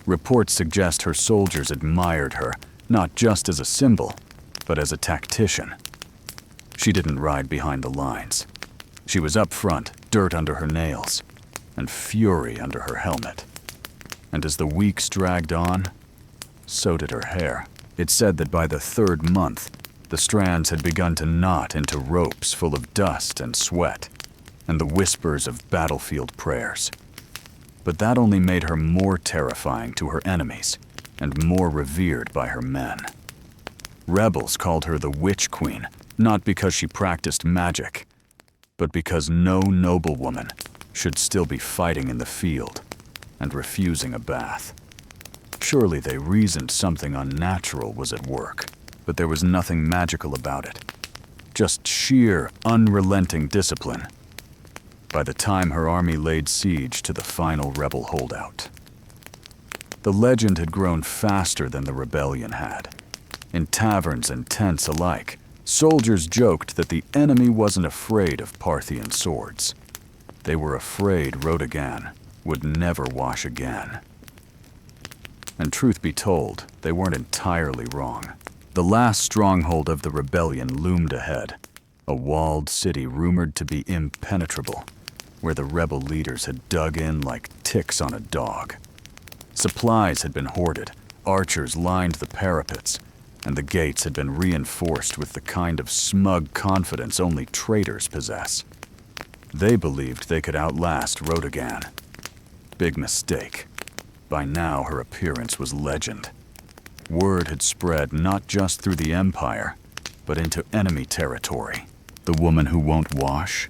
Reports suggest her soldiers admired her, not just as a symbol, but as a tactician. She didn't ride behind the lines. She was up front, dirt under her nails, and fury under her helmet. And as the weeks dragged on, so did her hair. It said that by the third month, the strands had begun to knot into ropes full of dust and sweat, and the whispers of battlefield prayers. But that only made her more terrifying to her enemies, and more revered by her men. Rebels called her the Witch Queen, not because she practiced magic, but because no noblewoman should still be fighting in the field and refusing a bath. Surely they reasoned something unnatural was at work, but there was nothing magical about it. Just sheer, unrelenting discipline. By the time her army laid siege to the final rebel holdout. The legend had grown faster than the rebellion had. In taverns and tents alike, soldiers joked that the enemy wasn't afraid of Parthian swords. They were afraid Rodagan would never wash again. And truth be told, they weren't entirely wrong. The last stronghold of the rebellion loomed ahead, a walled city rumored to be impenetrable, where the rebel leaders had dug in like ticks on a dog. Supplies had been hoarded, archers lined the parapets, and the gates had been reinforced with the kind of smug confidence only traitors possess. They believed they could outlast Rodagan. Big mistake. By now, her appearance was legend. Word had spread not just through the Empire, but into enemy territory. The woman who won't wash,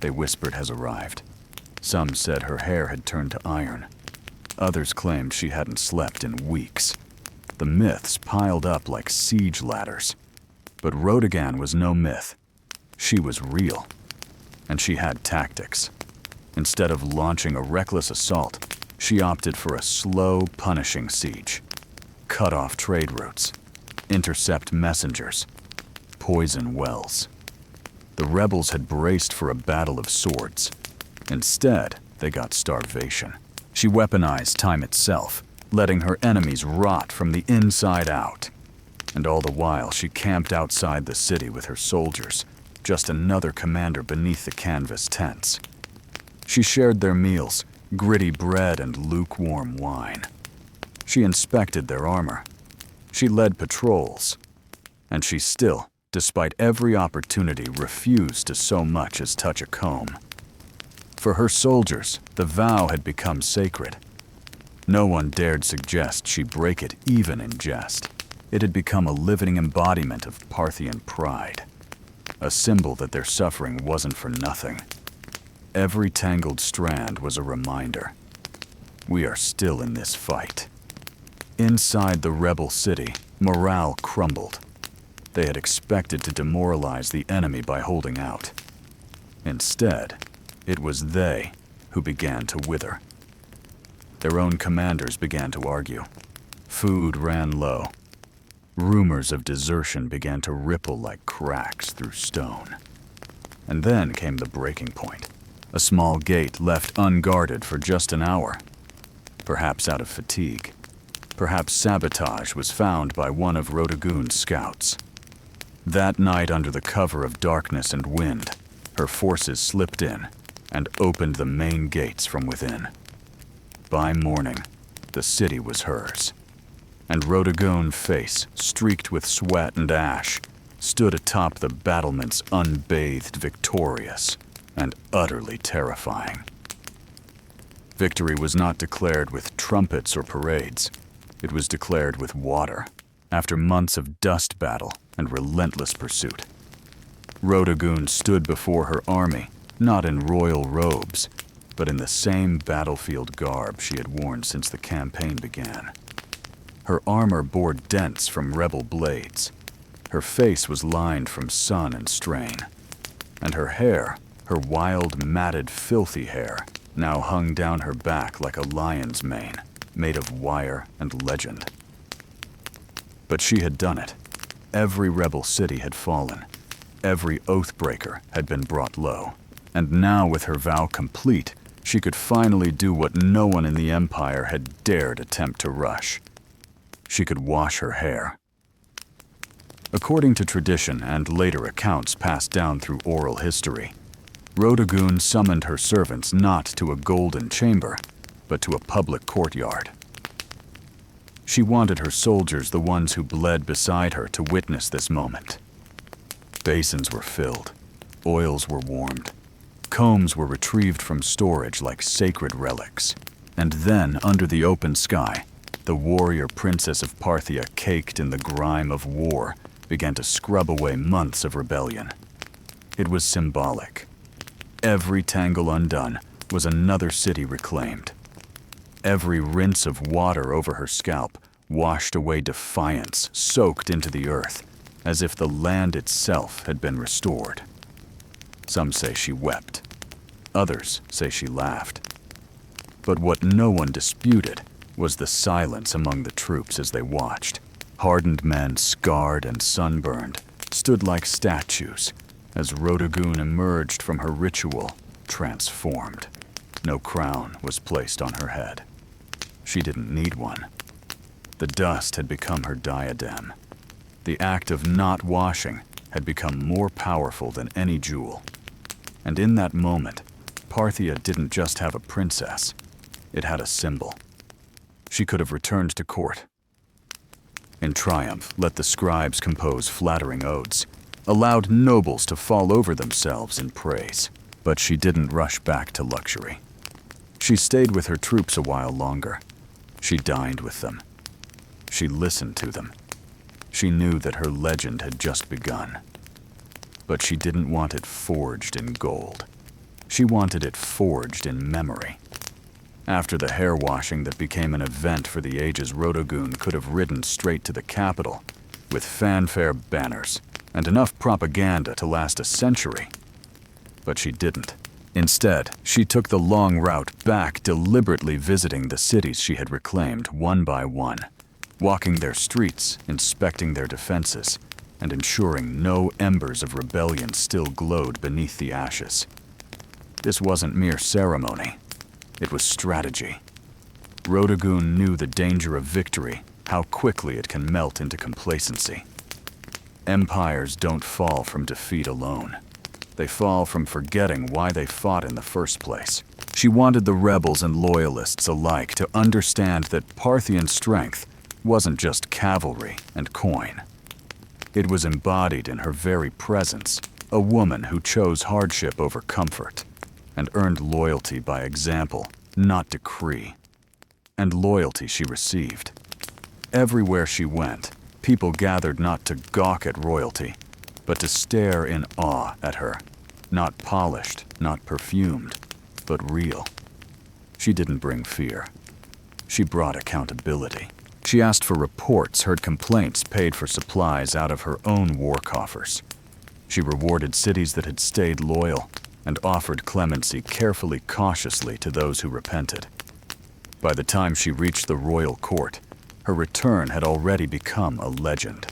they whispered, has arrived. Some said her hair had turned to iron. Others claimed she hadn't slept in weeks. The myths piled up like siege ladders. But Rodagan was no myth. She was real. And she had tactics. Instead of launching a reckless assault, she opted for a slow, punishing siege. Cut off trade routes, intercept messengers, poison wells. The rebels had braced for a battle of swords. Instead, they got starvation. She weaponized time itself, letting her enemies rot from the inside out. And all the while, she camped outside the city with her soldiers, just another commander beneath the canvas tents. She shared their meals, gritty bread and lukewarm wine. She inspected their armor. She led patrols. And she still, despite every opportunity, refused to so much as touch a comb. For her soldiers, the vow had become sacred. No one dared suggest she break it even in jest. It had become a living embodiment of Parthian pride, a symbol that their suffering wasn't for nothing. Every tangled strand was a reminder. We are still in this fight. Inside the rebel city, morale crumbled. They had expected to demoralize the enemy by holding out. Instead, it was they who began to wither. Their own commanders began to argue. Food ran low. Rumors of desertion began to ripple like cracks through stone. And then came the breaking point. A small gate left unguarded for just an hour. Perhaps out of fatigue. Perhaps sabotage was found by one of Rodagoon's scouts. That night, under the cover of darkness and wind, her forces slipped in and opened the main gates from within. By morning, the city was hers, and Rodagoon, face streaked with sweat and ash, stood atop the battlements unbathed, victorious, and utterly terrifying. Victory was not declared with trumpets or parades. It was declared with water, after months of dust battle and relentless pursuit. Rodagoon stood before her army, not in royal robes, but in the same battlefield garb she had worn since the campaign began. Her armor bore dents from rebel blades. Her face was lined from sun and strain. And her hair, her wild, matted, filthy hair, now hung down her back like a lion's mane, made of wire and legend. But she had done it. Every rebel city had fallen. Every oath-breaker had been brought low. And now, with her vow complete, she could finally do what no one in the Empire had dared attempt to rush. She could wash her hair. According to tradition and later accounts passed down through oral history, Rodagoon summoned her servants not to a golden chamber, but to a public courtyard. She wanted her soldiers, the ones who bled beside her, to witness this moment. Basins were filled, oils were warmed, combs were retrieved from storage like sacred relics. And then, under the open sky, the warrior princess of Parthia, caked in the grime of war, began to scrub away months of rebellion. It was symbolic. Every tangle undone was another city reclaimed. Every rinse of water over her scalp washed away defiance, soaked into the earth, as if the land itself had been restored. Some say she wept. Others say she laughed. But what no one disputed was the silence among the troops as they watched. Hardened men, scarred and sunburned, stood like statues as Rodagoon emerged from her ritual, transformed. No crown was placed on her head. She didn't need one. The dust had become her diadem. The act of not washing had become more powerful than any jewel. And in that moment, Parthia didn't just have a princess. It had a symbol. She could have returned to court. In triumph, let the scribes compose flattering odes, allowed nobles to fall over themselves in praise. But she didn't rush back to luxury. She stayed with her troops a while longer. She dined with them. She listened to them. She knew that her legend had just begun. But she didn't want it forged in gold. She wanted it forged in memory. After the hair washing that became an event for the ages, Rodagoon could have ridden straight to the capital with fanfare banners and enough propaganda to last a century. But she didn't. Instead, she took the long route back, deliberately visiting the cities she had reclaimed one by one, walking their streets, inspecting their defenses, and ensuring no embers of rebellion still glowed beneath the ashes. This wasn't mere ceremony. It was strategy. Rodagoon knew the danger of victory, how quickly it can melt into complacency. Empires don't fall from defeat alone. They fall from forgetting why they fought in the first place. She wanted the rebels and loyalists alike to understand that Parthian strength wasn't just cavalry and coin. It was embodied in her very presence, a woman who chose hardship over comfort, and earned loyalty by example, not decree. And loyalty she received. Everywhere she went, people gathered not to gawk at royalty, but to stare in awe at her. Not polished, not perfumed, but real. She didn't bring fear. She brought accountability. She She asked for reports, heard complaints, paid for supplies out of her own war coffers. She rewarded cities that had stayed loyal and offered clemency carefully, cautiously to those who repented. By the time she reached the royal court, her return had already become a legend.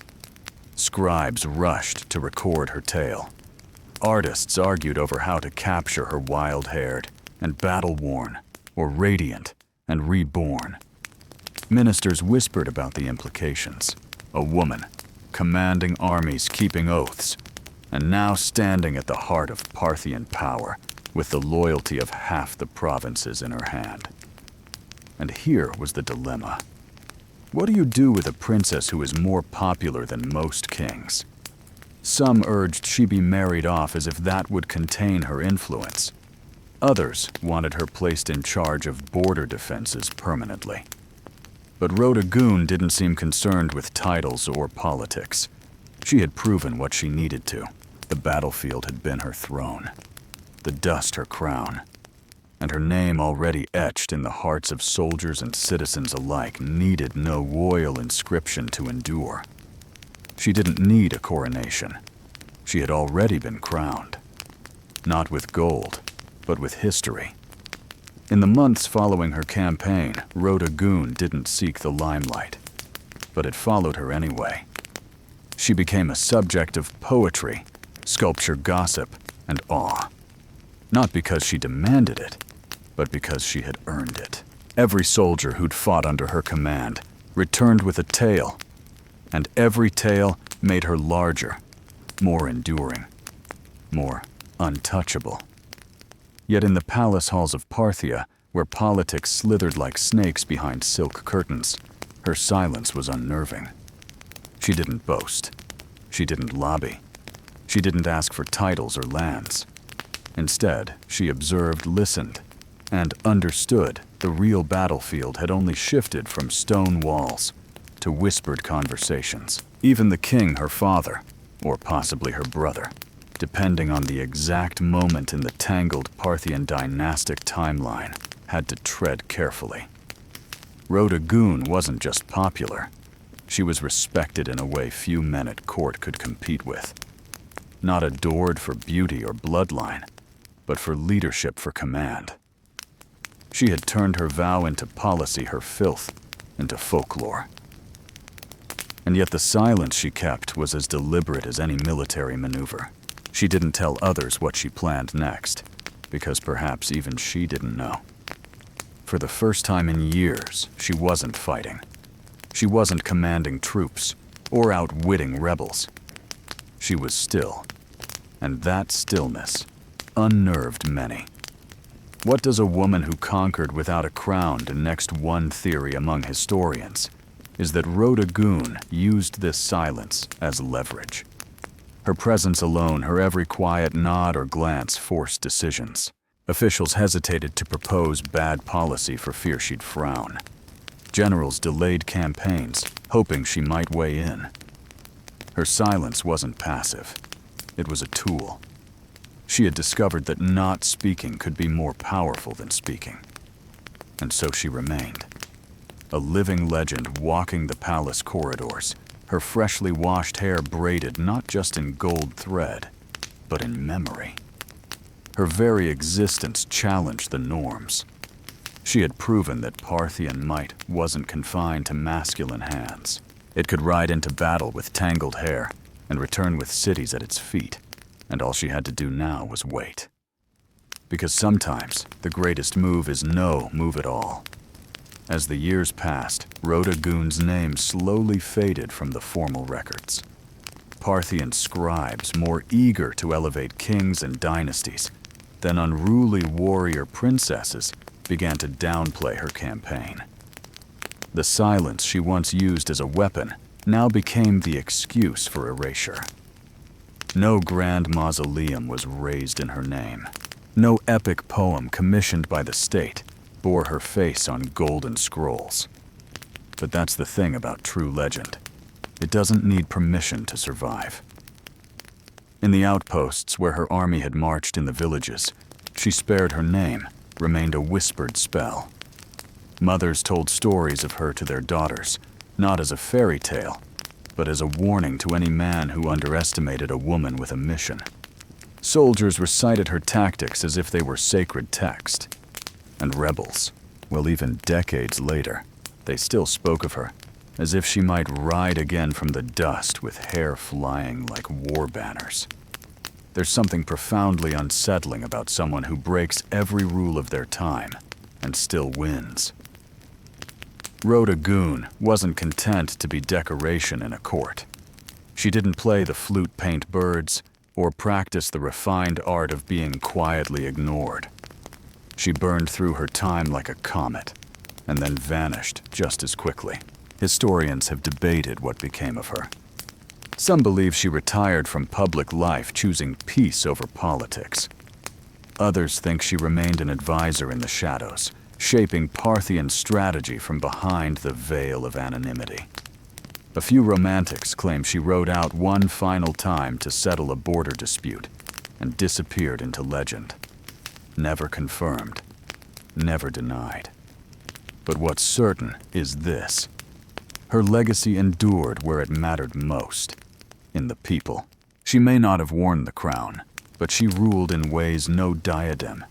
Scribes rushed to record her tale. Artists argued over how to capture her wild-haired and battle-worn, or radiant and reborn. Ministers whispered about the implications. A woman, commanding armies, keeping oaths, and now standing at the heart of Parthian power with the loyalty of half the provinces in her hand. And here was the dilemma. What do you do with a princess who is more popular than most kings? Some urged she be married off as if that would contain her influence. Others wanted her placed in charge of border defenses permanently. But Rhoda Goon didn't seem concerned with titles or politics. She had proven what she needed to. The battlefield had been her throne, the dust her crown, and her name already etched in the hearts of soldiers and citizens alike needed no royal inscription to endure. She didn't need a coronation. She had already been crowned. Not with gold, but with history. In the months following her campaign, Rhoda Goon didn't seek the limelight, but it followed her anyway. She became a subject of poetry, sculpture, gossip, and awe. Not because she demanded it, but because she had earned it. Every soldier who'd fought under her command returned with a tale, and every tale made her larger, more enduring, more untouchable. Yet in the palace halls of Parthia, where politics slithered like snakes behind silk curtains, her silence was unnerving. She didn't boast. She didn't lobby. She didn't ask for titles or lands. Instead, she observed, listened, and understood the real battlefield had only shifted from stone walls to whispered conversations. Even the king, her father, or possibly her brother, depending on the exact moment in the tangled Parthian dynastic timeline, had to tread carefully. Rhoda Goon wasn't just popular. She was respected in a way few men at court could compete with. Not adored for beauty or bloodline, but for leadership, for command. She had turned her vow into policy, her filth into folklore. And yet the silence she kept was as deliberate as any military maneuver. She didn't tell others what she planned next, because perhaps even she didn't know. For the first time in years, she wasn't fighting. She wasn't commanding troops or outwitting rebels. She was still, and that stillness unnerved many. What does a woman who conquered without a crown do next? One theory among historians is that Rhoda Goon used this silence as leverage. Her presence alone, her every quiet nod or glance forced decisions. Officials hesitated to propose bad policy for fear she'd frown. Generals delayed campaigns, hoping she might weigh in. Her silence wasn't passive. It was a tool. She had discovered that not speaking could be more powerful than speaking. And so she remained. A living legend walking the palace corridors, her freshly washed hair braided not just in gold thread, but in memory. Her very existence challenged the norms. She had proven that Parthian might wasn't confined to masculine hands. It could ride into battle with tangled hair and return with cities at its feet, and all she had to do now was wait. Because sometimes the greatest move is no move at all. As the years passed, Rhoda Goon's name slowly faded from the formal records. Parthian scribes, more eager to elevate kings and dynasties than unruly warrior princesses, began to downplay her campaign. The silence she once used as a weapon now became the excuse for erasure. No grand mausoleum was raised in her name. No epic poem commissioned by the state bore her face on golden scrolls. But that's the thing about true legend. It doesn't need permission to survive. In the outposts where her army had marched in the villages, she spared her name, remained a whispered spell. Mothers told stories of her to their daughters, not as a fairy tale, but as a warning to any man who underestimated a woman with a mission. Soldiers recited her tactics as if they were sacred text. And rebels, well, even decades later, they still spoke of her as if she might ride again from the dust with hair flying like war banners. There's something profoundly unsettling about someone who breaks every rule of their time and still wins. Rhoda Goon wasn't content to be decoration in a court. She didn't play the flute paint birds or practice the refined art of being quietly ignored. She burned through her time like a comet and then vanished just as quickly. Historians have debated what became of her. Some believe she retired from public life, choosing peace over politics. Others think she remained an advisor in the shadows, shaping Parthian strategy from behind the veil of anonymity. A few romantics claim she rode out one final time to settle a border dispute and disappeared into legend. Never confirmed, never denied. But what's certain is this: her legacy endured where it mattered most, in the people. She may not have worn the crown, but she ruled in ways no diadem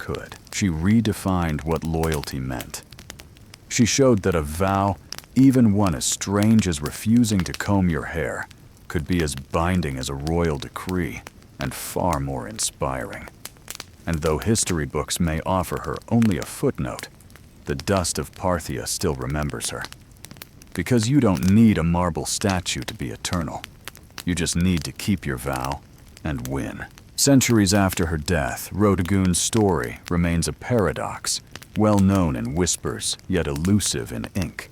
could. She redefined what loyalty meant. She showed that a vow, even one as strange as refusing to comb your hair, could be as binding as a royal decree and far more inspiring. And though history books may offer her only a footnote, the dust of Parthia still remembers her. Because you don't need a marble statue to be eternal. You just need to keep your vow and win. Centuries after her death, Rhoda Goon's story remains a paradox, well known in whispers, yet elusive in ink.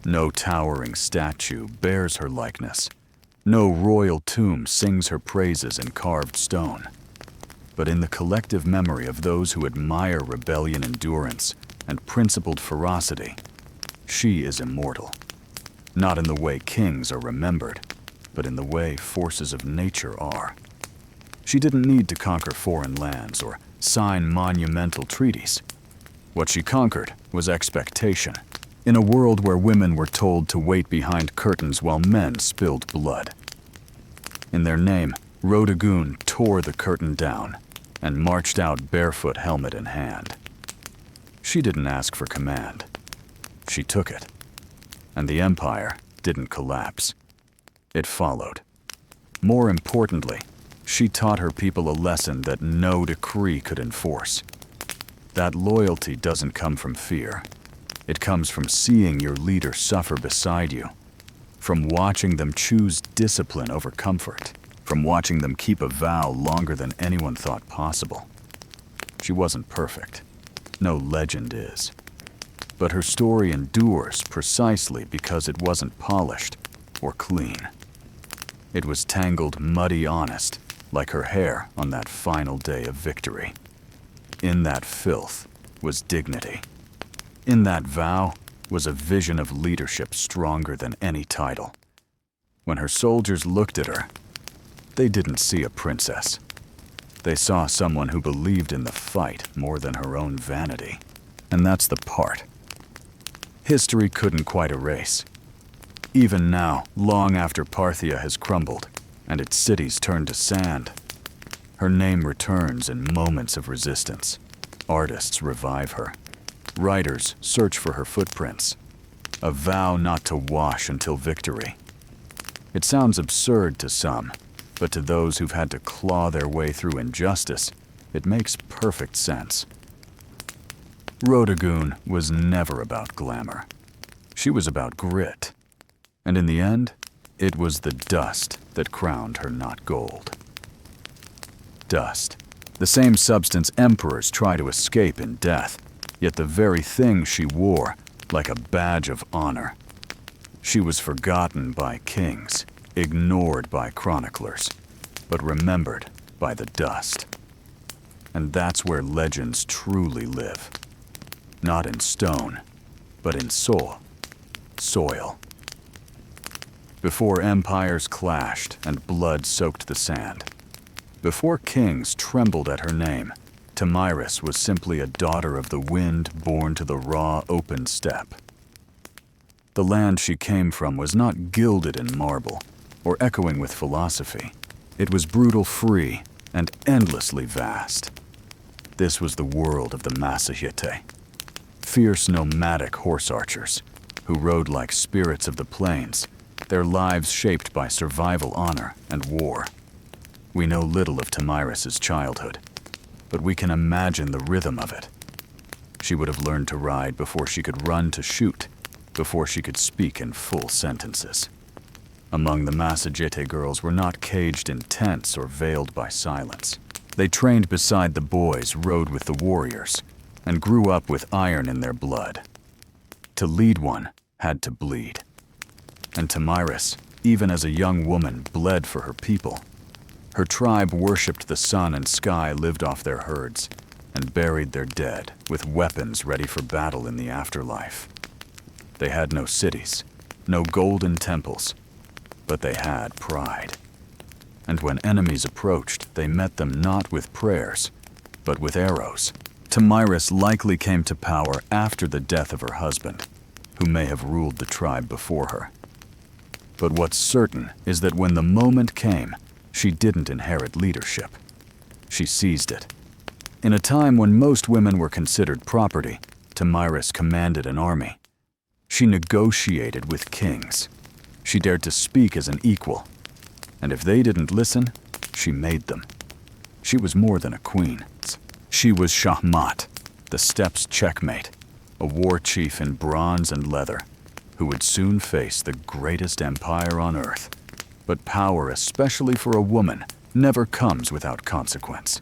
No towering statue bears her likeness. No royal tomb sings her praises in carved stone. But in the collective memory of those who admire rebellion endurance and principled ferocity, she is immortal. Not in the way kings are remembered, but in the way forces of nature are. She didn't need to conquer foreign lands or sign monumental treaties. What she conquered was expectation, in a world where women were told to wait behind curtains while men spilled blood. In their name, Rhoda Goon tore the curtain down and marched out barefoot, helmet in hand. She didn't ask for command. She took it. And the empire didn't collapse. It followed. More importantly, she taught her people a lesson that no decree could enforce. That loyalty doesn't come from fear. It comes from seeing your leader suffer beside you, from watching them choose discipline over comfort, from watching them keep a vow longer than anyone thought possible. She wasn't perfect. No legend is. But her story endures precisely because it wasn't polished or clean. It was tangled, muddy honest, like her hair on that final day of victory. In that filth was dignity. In that vow was a vision of leadership stronger than any title. When her soldiers looked at her, they didn't see a princess. They saw someone who believed in the fight more than her own vanity. And that's the part history couldn't quite erase. Even now, long after Parthia has crumbled and its cities turned to sand, her name returns in moments of resistance. Artists revive her. Writers search for her footprints. A vow not to wash until victory. It sounds absurd to some, but to those who've had to claw their way through injustice, it makes perfect sense. Rhoda Goon was never about glamour. She was about grit. And in the end, it was the dust that crowned her, not gold. Dust. The same substance emperors try to escape in death, yet the very thing she wore, like a badge of honor. She was forgotten by kings, ignored by chroniclers, but remembered by the dust. And that's where legends truly live. Not in stone, but in soil. Before empires clashed and blood soaked the sand, before kings trembled at her name, Tamiris was simply a daughter of the wind born to the raw, open steppe. The land she came from was not gilded in marble or echoing with philosophy. It was brutal free and endlessly vast. This was the world of the Massagetæ, fierce nomadic horse archers who rode like spirits of the plains, their lives shaped by survival, honor, and war. We know little of Tamiris's childhood, but we can imagine the rhythm of it. She would have learned to ride before she could run to shoot, before she could speak in full sentences. Among the Massagetæ girls were not caged in tents or veiled by silence. They trained beside the boys, rode with the warriors, and grew up with iron in their blood. To lead one had to bleed. And Tamiris, even as a young woman, bled for her people. Her tribe worshipped the sun and sky, lived off their herds, and buried their dead with weapons ready for battle in the afterlife. They had no cities, no golden temples, but they had pride. And when enemies approached, they met them not with prayers, but with arrows. Tamiris likely came to power after the death of her husband, who may have ruled the tribe before her. But what's certain is that when the moment came, she didn't inherit leadership. She seized it. In a time when most women were considered property, Tamiris commanded an army. She negotiated with kings. She dared to speak as an equal. And if they didn't listen, she made them. She was more than a queen. She was Shahmat, the steppes' checkmate, a war chief in bronze and leather, who would soon face the greatest empire on earth. But power, especially for a woman, never comes without consequence.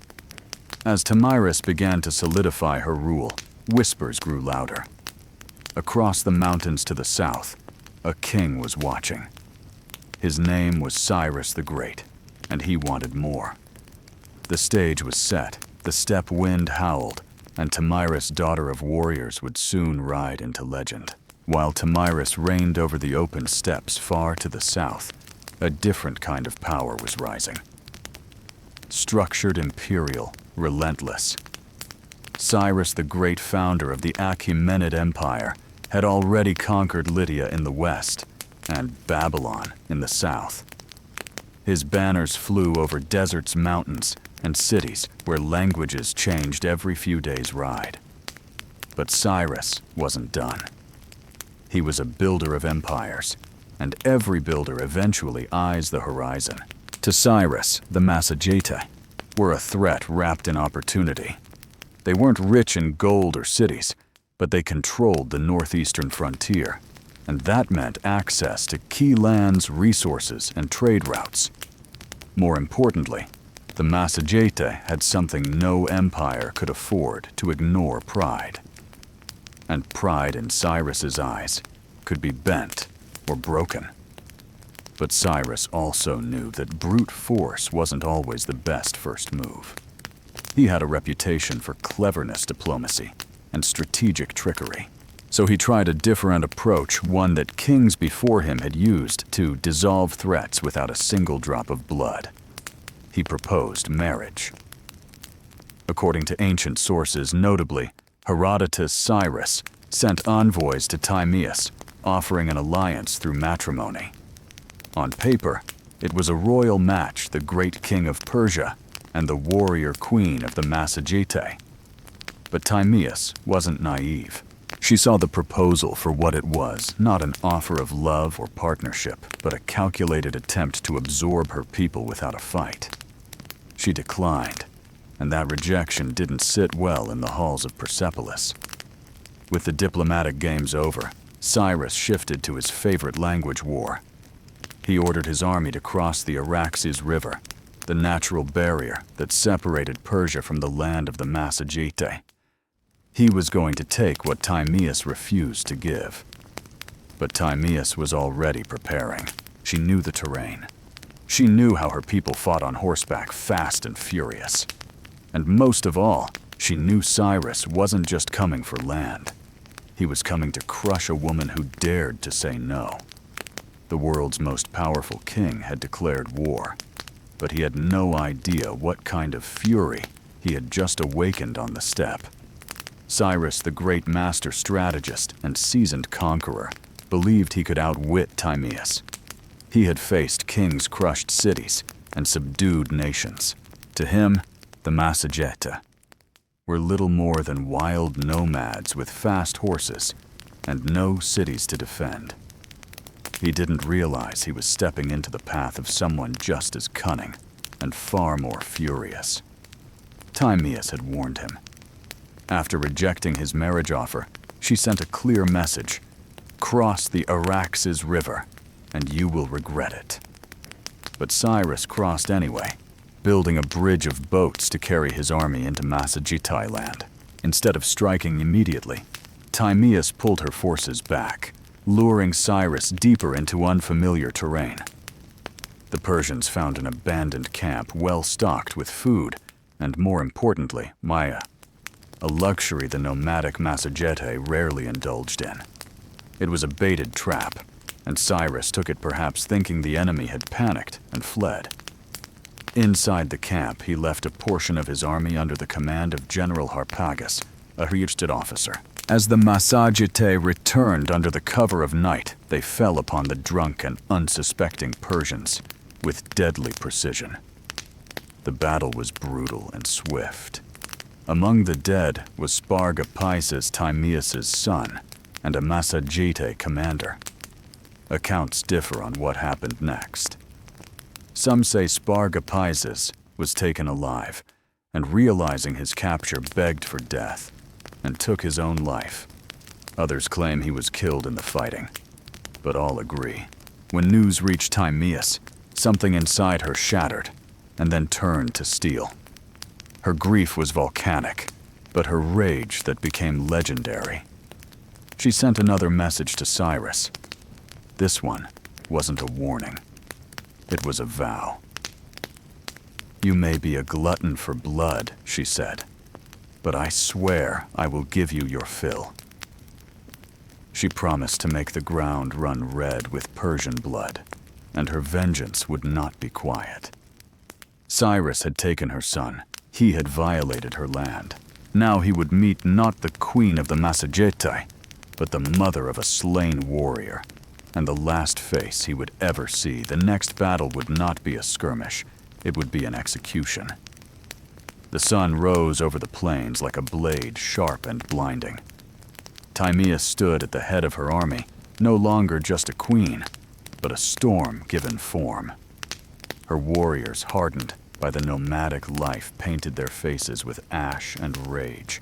As Tamiris began to solidify her rule, whispers grew louder. Across the mountains to the south, a king was watching. His name was Cyrus the Great, and he wanted more. The stage was set, the steppe wind howled, and Tamiris, daughter of warriors, would soon ride into legend. While Tamiris reigned over the open steppes far to the south, a different kind of power was rising. Structured, imperial, relentless. Cyrus, the great founder of the Achaemenid Empire, had already conquered Lydia in the west and Babylon in the south. His banners flew over deserts, mountains, and cities where languages changed every few days' ride. But Cyrus wasn't done. He was a builder of empires, and every builder eventually eyes the horizon. To Cyrus, the Massagetæ were a threat wrapped in opportunity. They weren't rich in gold or cities, but they controlled the northeastern frontier, and that meant access to key lands, resources, and trade routes. More importantly, the Massagetæ had something no empire could afford: to ignore pride. And pride in Cyrus's eyes could be bent or broken. But Cyrus also knew that brute force wasn't always the best first move. He had a reputation for cleverness, diplomacy, and strategic trickery. So he tried a different approach, one that kings before him had used to dissolve threats without a single drop of blood. He proposed marriage. According to ancient sources, notably, Herodotus, Cyrus sent envoys to Timaeus, offering an alliance through matrimony. On paper, it was a royal match, the great king of Persia and the warrior queen of the Massagetæ. But Timaeus wasn't naive. She saw the proposal for what it was, not an offer of love or partnership, but a calculated attempt to absorb her people without a fight. She declined, and that rejection didn't sit well in the halls of Persepolis. With the diplomatic games over, Cyrus shifted to his favorite language, war. He ordered his army to cross the Araxes River, the natural barrier that separated Persia from the land of the Massagetæ. He was going to take what Timaeus refused to give. But Timaeus was already preparing. She knew the terrain. She knew how her people fought on horseback, fast and furious. And most of all, she knew Cyrus wasn't just coming for land. He was coming to crush a woman who dared to say no. The world's most powerful king had declared war, but he had no idea what kind of fury he had just awakened on the steppe. Cyrus, the great master strategist and seasoned conqueror, believed he could outwit Timaeus. He had faced kings' crushed cities and subdued nations. To him, the Massagetae were little more than wild nomads with fast horses and no cities to defend. He didn't realize he was stepping into the path of someone just as cunning and far more furious. Timaeus had warned him. After rejecting his marriage offer, she sent a clear message: cross the Araxes River, and you will regret it. But Cyrus crossed anyway, building a bridge of boats to carry his army into Massagetae land. Instead of striking immediately, Timaeus pulled her forces back, luring Cyrus deeper into unfamiliar terrain. The Persians found an abandoned camp well stocked with food and, more importantly, Maya, a luxury the nomadic Massagetae rarely indulged in. It was a baited trap, and Cyrus took it perhaps thinking the enemy had panicked and fled. Inside the camp, he left a portion of his army under the command of General Harpagus, a Hyrtid officer. As the Massagetae returned under the cover of night, they fell upon the drunk and unsuspecting Persians with deadly precision. The battle was brutal and swift. Among the dead was Spargapises, Timaeus' son, and a Massagetae commander. Accounts differ on what happened next. Some say Spargapises was taken alive, and realizing his capture begged for death, and took his own life. Others claim he was killed in the fighting, but all agree. When news reached Timaeus, something inside her shattered, and then turned to steel. Her grief was volcanic, but her rage that became legendary. She sent another message to Cyrus. This one wasn't a warning. It was a vow. "You may be a glutton for blood," she said, "but I swear I will give you your fill." She promised to make the ground run red with Persian blood, and her vengeance would not be quiet. Cyrus had taken her son. He had violated her land. Now he would meet not the queen of the Massagetae, but the mother of a slain warrior. And the last face he would ever see. The next battle would not be a skirmish. It would be an execution. The sun rose over the plains like a blade, sharp and blinding. Timaeus stood at the head of her army, no longer just a queen, but a storm given form. Her warriors, hardened by the nomadic life, painted their faces with ash and rage.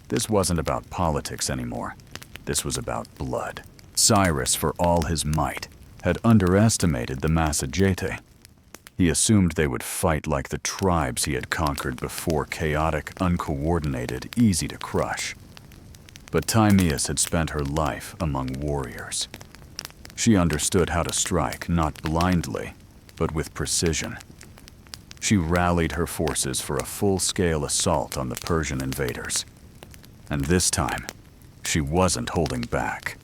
This wasn't about politics anymore. This was about blood. Cyrus, for all his might, had underestimated the Massagetae. He assumed they would fight like the tribes he had conquered before, chaotic, uncoordinated, easy to crush. But Timaeus had spent her life among warriors. She understood how to strike, not blindly, but with precision. She rallied her forces for a full-scale assault on the Persian invaders. And this time, she wasn't holding back.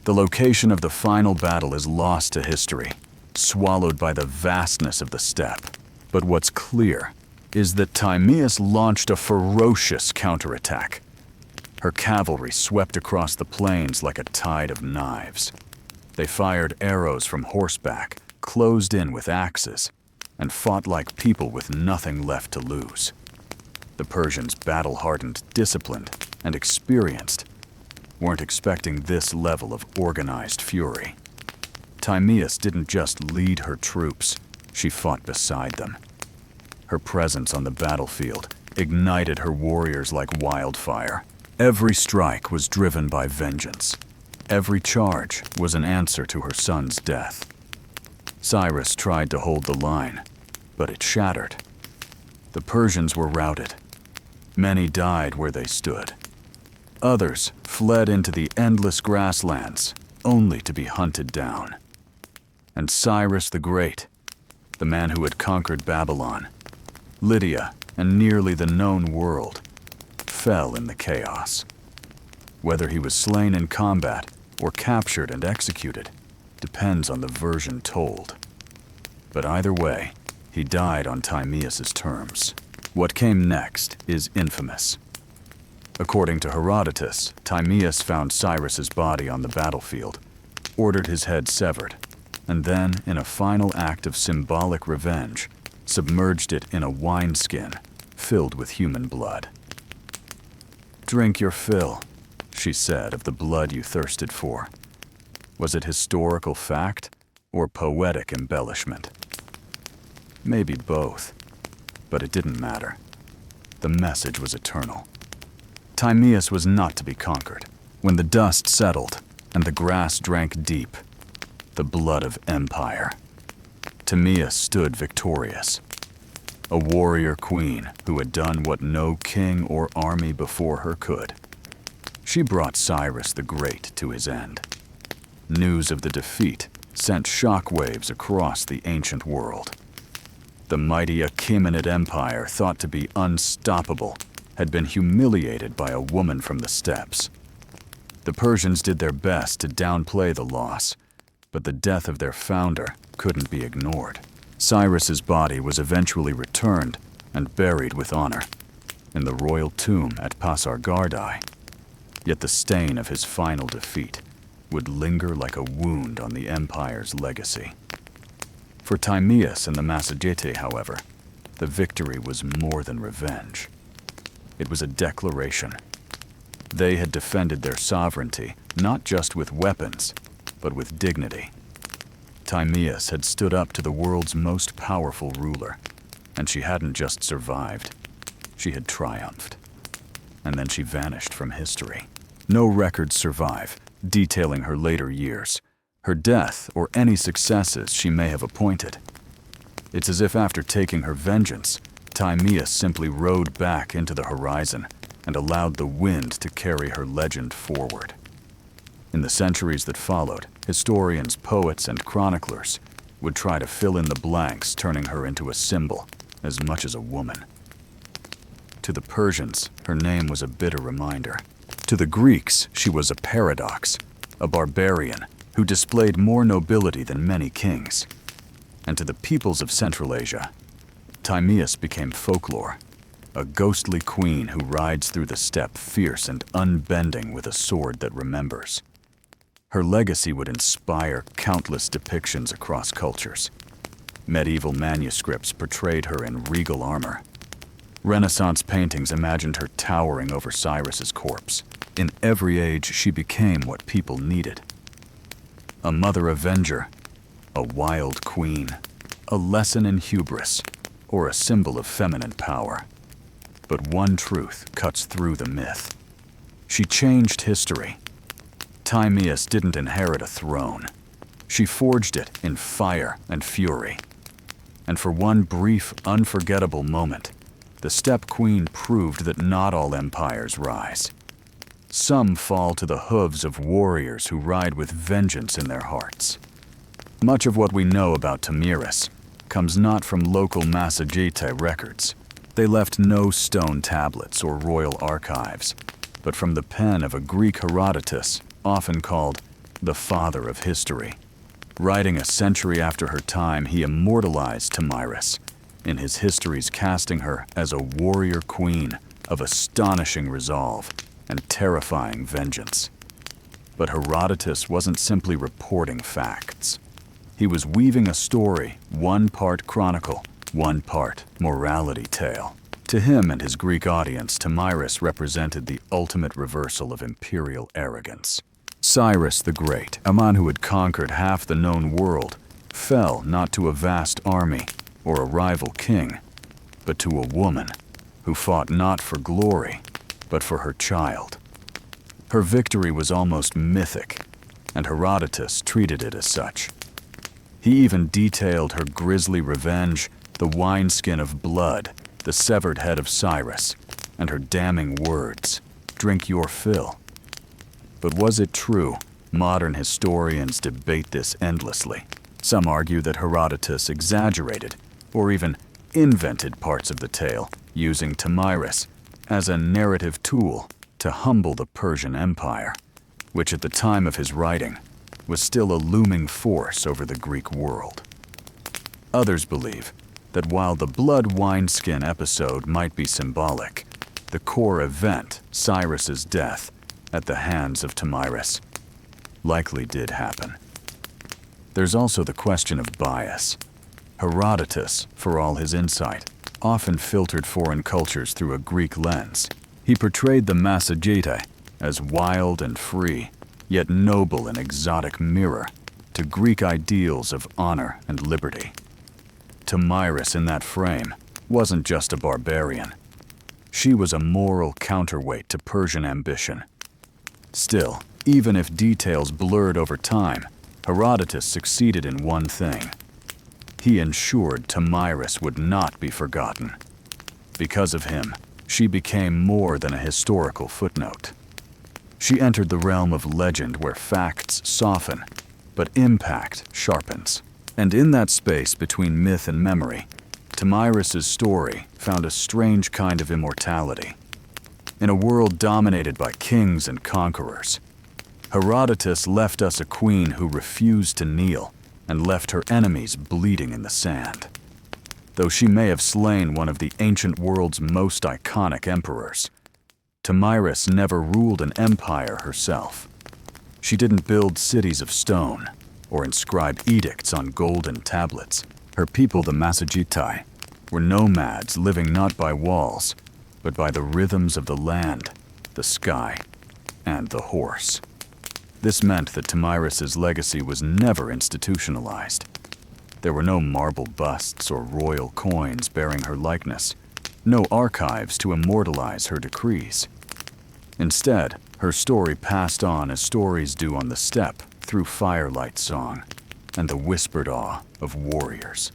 The location of the final battle is lost to history, swallowed by the vastness of the steppe. But what's clear is that Timaeus launched a ferocious counterattack. Her cavalry swept across the plains like a tide of knives. They fired arrows from horseback, closed in with axes, and fought like people with nothing left to lose. The Persians, battle-hardened, disciplined, and experienced, weren't expecting this level of organized fury. Timaeus didn't just lead her troops, she fought beside them. Her presence on the battlefield ignited her warriors like wildfire. Every strike was driven by vengeance. Every charge was an answer to her son's death. Cyrus tried to hold the line, but it shattered. The Persians were routed. Many died where they stood. Others fled into the endless grasslands, only to be hunted down. And Cyrus the Great, the man who had conquered Babylon, Lydia, and nearly the known world, fell in the chaos. Whether he was slain in combat or captured and executed depends on the version told. But either way, he died on Timaeus' terms. What came next is infamous. According to Herodotus, Timaeus found Cyrus's body on the battlefield, ordered his head severed, and then, in a final act of symbolic revenge, submerged it in a wineskin filled with human blood. "Drink your fill," she said, "of the blood you thirsted for." Was it historical fact or poetic embellishment? Maybe both, but it didn't matter. The message was eternal. Timaeus was not to be conquered. When the dust settled and the grass drank deep, the blood of empire, Timaeus stood victorious. A warrior queen who had done what no king or army before her could. She brought Cyrus the Great to his end. News of the defeat sent shockwaves across the ancient world. The mighty Achaemenid Empire, thought to be unstoppable, had been humiliated by a woman from the steppes. The Persians did their best to downplay the loss, but the death of their founder couldn't be ignored. Cyrus's body was eventually returned and buried with honor in the royal tomb at Pasargadae. Yet the stain of his final defeat would linger like a wound on the empire's legacy. For Timaeus and the Massagetae, however, the victory was more than revenge. It was a declaration. They had defended their sovereignty not just with weapons, but with dignity. Timaeus had stood up to the world's most powerful ruler, and she hadn't just survived, she had triumphed. And then she vanished from history. No records survive detailing her later years, her death, or any successes she may have appointed. It's as if after taking her vengeance, Timaeus simply rode back into the horizon and allowed the wind to carry her legend forward. In the centuries that followed, historians, poets, and chroniclers would try to fill in the blanks, turning her into a symbol as much as a woman. To the Persians, her name was a bitter reminder. To the Greeks, she was a paradox, a barbarian who displayed more nobility than many kings. And to the peoples of Central Asia, Timaeus became folklore, a ghostly queen who rides through the steppe fierce and unbending with a sword that remembers. Her legacy would inspire countless depictions across cultures. Medieval manuscripts portrayed her in regal armor. Renaissance paintings imagined her towering over Cyrus's corpse. In every age, she became what people needed. A mother avenger, a wild queen, a lesson in hubris, or a symbol of feminine power. But one truth cuts through the myth. She changed history. Timaeus didn't inherit a throne. She forged it in fire and fury. And for one brief, unforgettable moment, the steppe queen proved that not all empires rise. Some fall to the hooves of warriors who ride with vengeance in their hearts. Much of what we know about Timaeus comes not from local Massagetae records. They left no stone tablets or royal archives, but from the pen of a Greek Herodotus, often called the father of history. Writing a century after her time, he immortalized Timaeus in his histories, casting her as a warrior queen of astonishing resolve and terrifying vengeance. But Herodotus wasn't simply reporting facts. He was weaving a story, one part chronicle, one part morality tale. To him and his Greek audience, Timaeus represented the ultimate reversal of imperial arrogance. Cyrus the Great, a man who had conquered half the known world, fell not to a vast army or a rival king, but to a woman who fought not for glory, but for her child. Her victory was almost mythic, and Herodotus treated it as such. He even detailed her grisly revenge, the wineskin of blood, the severed head of Cyrus, and her damning words, "Drink your fill." But was it true? Modern historians debate this endlessly. Some argue that Herodotus exaggerated, or even invented parts of the tale, using Timaeus as a narrative tool to humble the Persian Empire, which at the time of his writing was still a looming force over the Greek world. Others believe that while the blood wineskin episode might be symbolic, the core event, Cyrus's death, at the hands of Tomyris, likely did happen. There's also the question of bias. Herodotus, for all his insight, often filtered foreign cultures through a Greek lens. He portrayed the Massagetae as wild and free, yet noble and exotic mirror to Greek ideals of honor and liberty. Tomyris in that frame wasn't just a barbarian. She was a moral counterweight to Persian ambition. Still, even if details blurred over time, Herodotus succeeded in one thing. He ensured Tomyris would not be forgotten. Because of him, she became more than a historical footnote. She entered the realm of legend where facts soften, but impact sharpens. And in that space between myth and memory, Tomyris's story found a strange kind of immortality. In a world dominated by kings and conquerors, Herodotus left us a queen who refused to kneel and left her enemies bleeding in the sand. Though she may have slain one of the ancient world's most iconic emperors, Tomyris never ruled an empire herself. She didn't build cities of stone or inscribe edicts on golden tablets. Her people, the Massagetae, were nomads living not by walls, but by the rhythms of the land, the sky, and the horse. This meant that Tomyris's legacy was never institutionalized. There were no marble busts or royal coins bearing her likeness, no archives to immortalize her decrees. Instead, her story passed on as stories do on the steppe through firelight song and the whispered awe of warriors.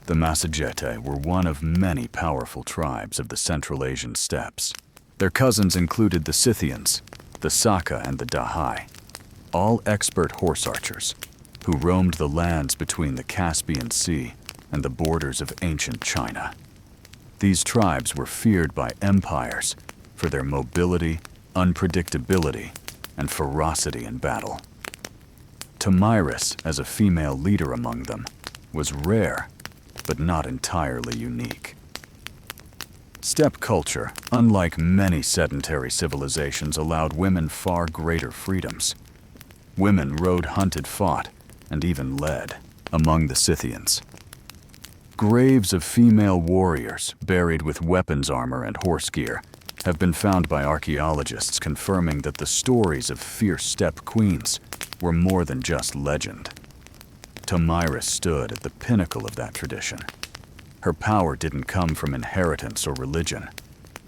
The Massagetae were one of many powerful tribes of the Central Asian steppes. Their cousins included the Scythians, the Saka, and the Dahai, all expert horse archers who roamed the lands between the Caspian Sea and the borders of ancient China. These tribes were feared by empires for their mobility, unpredictability, and ferocity in battle. Tomyris, as a female leader among them, was rare, but not entirely unique. Steppe culture, unlike many sedentary civilizations, allowed women far greater freedoms. Women rode, hunted, fought, and even led among the Scythians. Graves of female warriors buried with weapons armor and horse gear have been found by archaeologists, confirming that the stories of fierce steppe queens were more than just legend. Tomyris stood at the pinnacle of that tradition. Her power didn't come from inheritance or religion.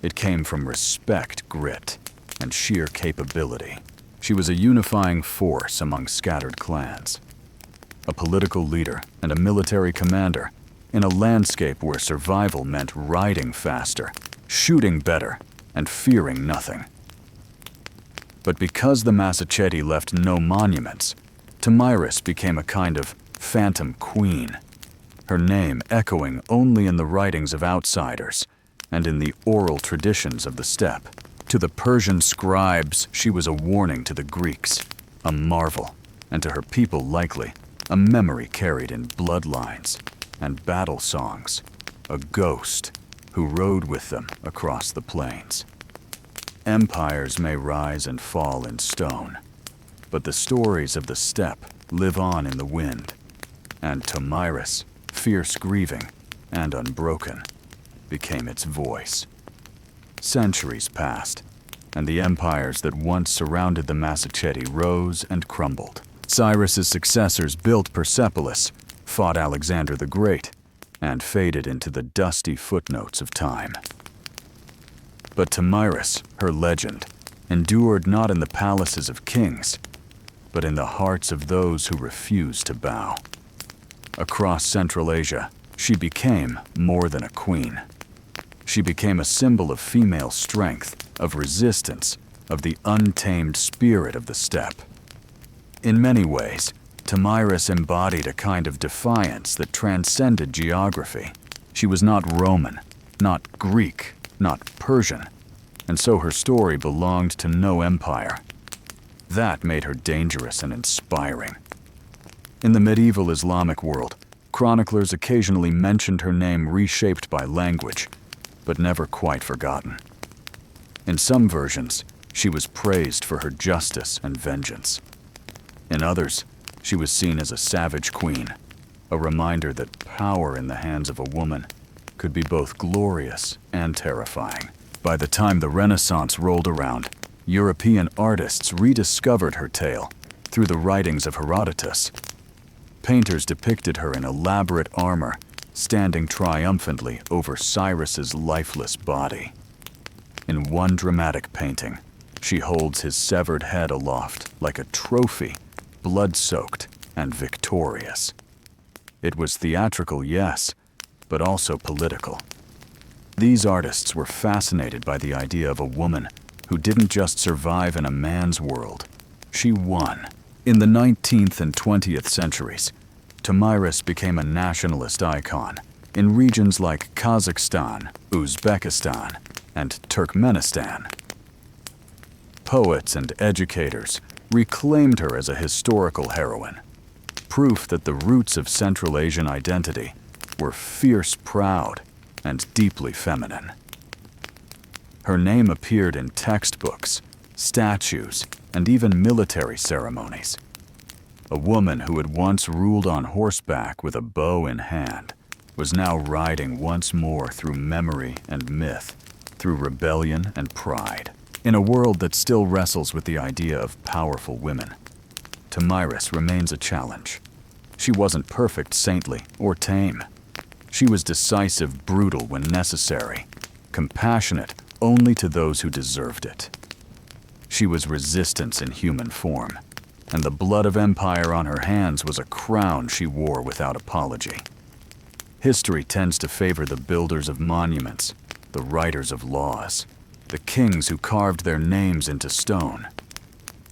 It came from respect, grit, and sheer capability. She was a unifying force among scattered clans, a political leader and a military commander in a landscape where survival meant riding faster, shooting better, and fearing nothing. But because the Massagetae left no monuments, Tomyris became a kind of phantom queen, her name echoing only in the writings of outsiders and in the oral traditions of the steppe. To the Persian scribes, she was a warning to the Greeks, a marvel, and to her people likely a memory carried in bloodlines and battle songs, a ghost who rode with them across the plains. Empires may rise and fall in stone, but the stories of the steppe live on in the wind, and Tomyris, fierce, grieving, and unbroken, became its voice. Centuries passed, and the empires that once surrounded the Massagetae rose and crumbled. Cyrus's successors built Persepolis, fought Alexander the Great, and faded into the dusty footnotes of time. But Tomyris, her legend, endured not in the palaces of kings, but in the hearts of those who refused to bow. Across Central Asia, she became more than a queen. She became a symbol of female strength, of resistance, of the untamed spirit of the steppe. In many ways, Tomyris embodied a kind of defiance that transcended geography. She was not Roman, not Greek, not Persian, and so her story belonged to no empire. That made her dangerous and inspiring. In the medieval Islamic world, chroniclers occasionally mentioned her name reshaped by language, but never quite forgotten. In some versions, she was praised for her justice and vengeance. In others, she was seen as a savage queen, a reminder that power in the hands of a woman could be both glorious and terrifying. By the time the Renaissance rolled around, European artists rediscovered her tale through the writings of Herodotus. Painters depicted her in elaborate armor, standing triumphantly over Cyrus's lifeless body. In one dramatic painting, she holds his severed head aloft like a trophy, blood-soaked and victorious. It was theatrical, yes, but also political. These artists were fascinated by the idea of a woman who didn't just survive in a man's world, she won. In the 19th and 20th centuries, Tomyris became a nationalist icon in regions like Kazakhstan, Uzbekistan, and Turkmenistan. Poets and educators reclaimed her as a historical heroine, proof that the roots of Central Asian identity were fierce, proud, and deeply feminine. Her name appeared in textbooks, statues, and even military ceremonies. A woman who had once ruled on horseback with a bow in hand was now riding once more through memory and myth, through rebellion and pride. In a world that still wrestles with the idea of powerful women, Tomyris remains a challenge. She wasn't perfect, saintly, or tame. She was decisive, brutal when necessary, compassionate only to those who deserved it. She was resistance in human form, and the blood of empire on her hands was a crown she wore without apology. History tends to favor the builders of monuments, the writers of laws, the kings who carved their names into stone.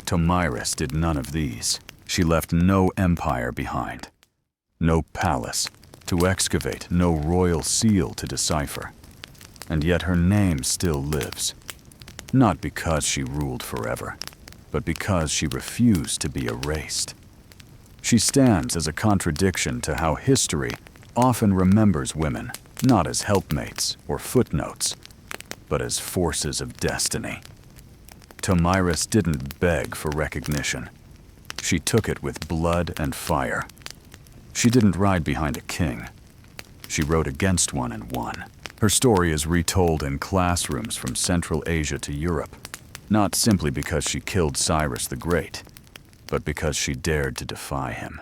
Tomyris did none of these. She left no empire behind, no palace to excavate, no royal seal to decipher. And yet her name still lives, not because she ruled forever, but because she refused to be erased. She stands as a contradiction to how history often remembers women, not as helpmates or footnotes, but as forces of destiny. Tomyris didn't beg for recognition. She took it with blood and fire. She didn't ride behind a king. She rode against one and won. Her story is retold in classrooms from Central Asia to Europe, not simply because she killed Cyrus the Great, but because she dared to defy him.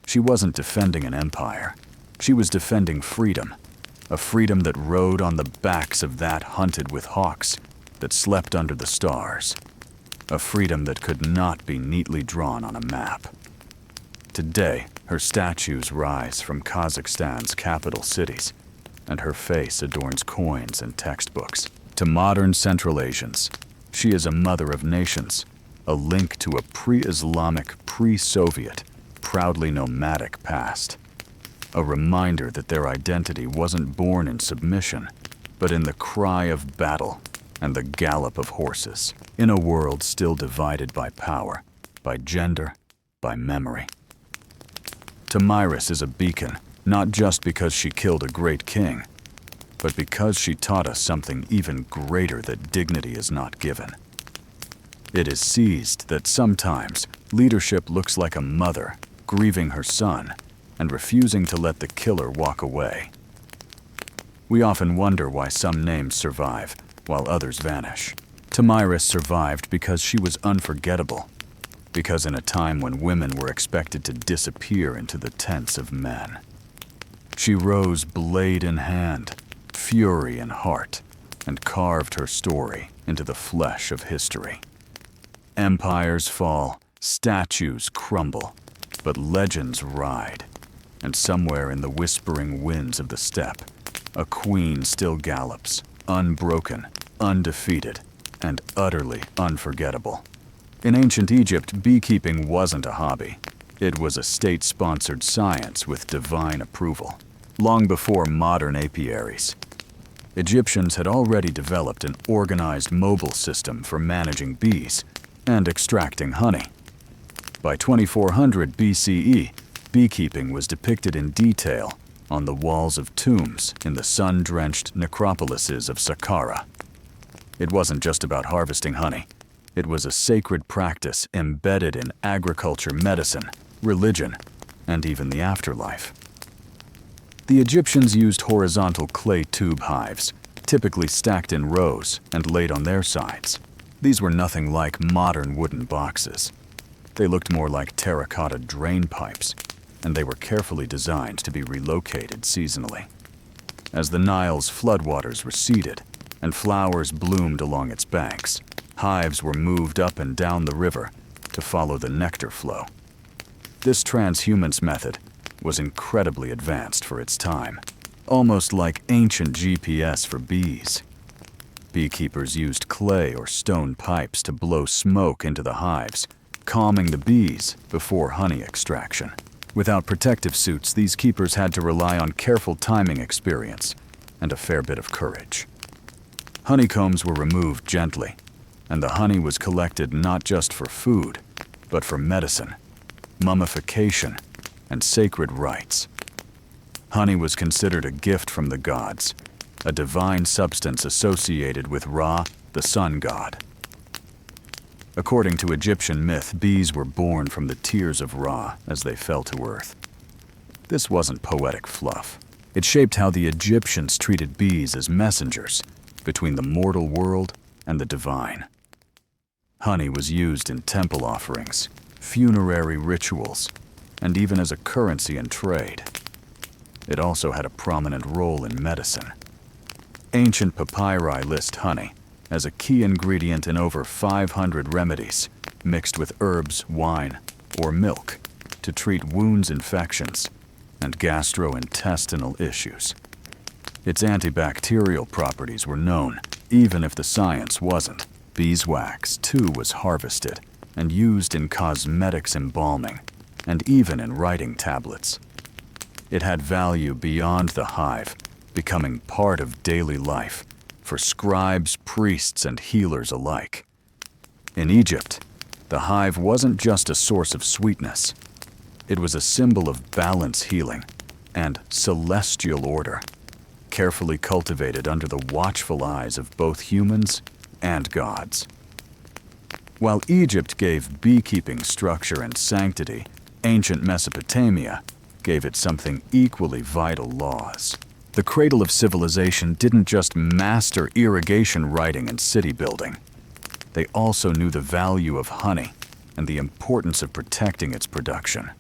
She wasn't defending an empire. She was defending freedom, a freedom that rode on the backs of that hunted with hawks, that slept under the stars, a freedom that could not be neatly drawn on a map. Today, her statues rise from Kazakhstan's capital cities, and her face adorns coins and textbooks. To modern Central Asians, she is a mother of nations, a link to a pre-Islamic, pre-Soviet, proudly nomadic past. A reminder that their identity wasn't born in submission, but in the cry of battle and the gallop of horses, in a world still divided by power, by gender, by memory. Tomyris is a beacon, not just because she killed a great king, but because she taught us something even greater, that dignity is not given. It is seized that sometimes leadership looks like a mother grieving her son and refusing to let the killer walk away. We often wonder why some names survive while others vanish. Tomyris survived because she was unforgettable, because in a time when women were expected to disappear into the tents of men, she rose blade in hand, fury in heart, and carved her story into the flesh of history. Empires fall, statues crumble, but legends ride, and somewhere in the whispering winds of the steppe, a queen still gallops, unbroken, undefeated, and utterly unforgettable. In ancient Egypt, beekeeping wasn't a hobby. It was a state-sponsored science with divine approval. Long before modern apiaries, Egyptians had already developed an organized mobile system for managing bees and extracting honey. By 2400 BCE, beekeeping was depicted in detail on the walls of tombs in the sun-drenched necropolises of Saqqara. It wasn't just about harvesting honey. It was a sacred practice embedded in agriculture, medicine, religion, and even the afterlife. The Egyptians used horizontal clay tube hives, typically stacked in rows and laid on their sides. These were nothing like modern wooden boxes. They looked more like terracotta drain pipes, and they were carefully designed to be relocated seasonally. As the Nile's floodwaters receded and flowers bloomed along its banks, hives were moved up and down the river to follow the nectar flow. This transhumance method was incredibly advanced for its time, almost like ancient GPS for bees. Beekeepers used clay or stone pipes to blow smoke into the hives, calming the bees before honey extraction. Without protective suits, these keepers had to rely on careful timing experience and a fair bit of courage. Honeycombs were removed gently, and the honey was collected not just for food, but for medicine, mummification, and sacred rites. Honey was considered a gift from the gods, a divine substance associated with Ra, the sun god. According to Egyptian myth, bees were born from the tears of Ra as they fell to earth. This wasn't poetic fluff. It shaped how the Egyptians treated bees as messengers between the mortal world and the divine. Honey was used in temple offerings, funerary rituals, and even as a currency in trade. It also had a prominent role in medicine. Ancient papyri list honey as a key ingredient in over 500 remedies, mixed with herbs, wine, or milk to treat wounds, infections, and gastrointestinal issues. Its antibacterial properties were known, even if the science wasn't. Beeswax, too, was harvested and used in cosmetics embalming, and even in writing tablets. It had value beyond the hive, becoming part of daily life for scribes, priests, and healers alike. In Egypt, the hive wasn't just a source of sweetness. It was a symbol of balance, healing, and celestial order, carefully cultivated under the watchful eyes of both humans and gods. While Egypt gave beekeeping structure and sanctity, ancient Mesopotamia gave it something equally vital: laws. The cradle of civilization didn't just master irrigation, writing, and city building. They also knew the value of honey and the importance of protecting its production.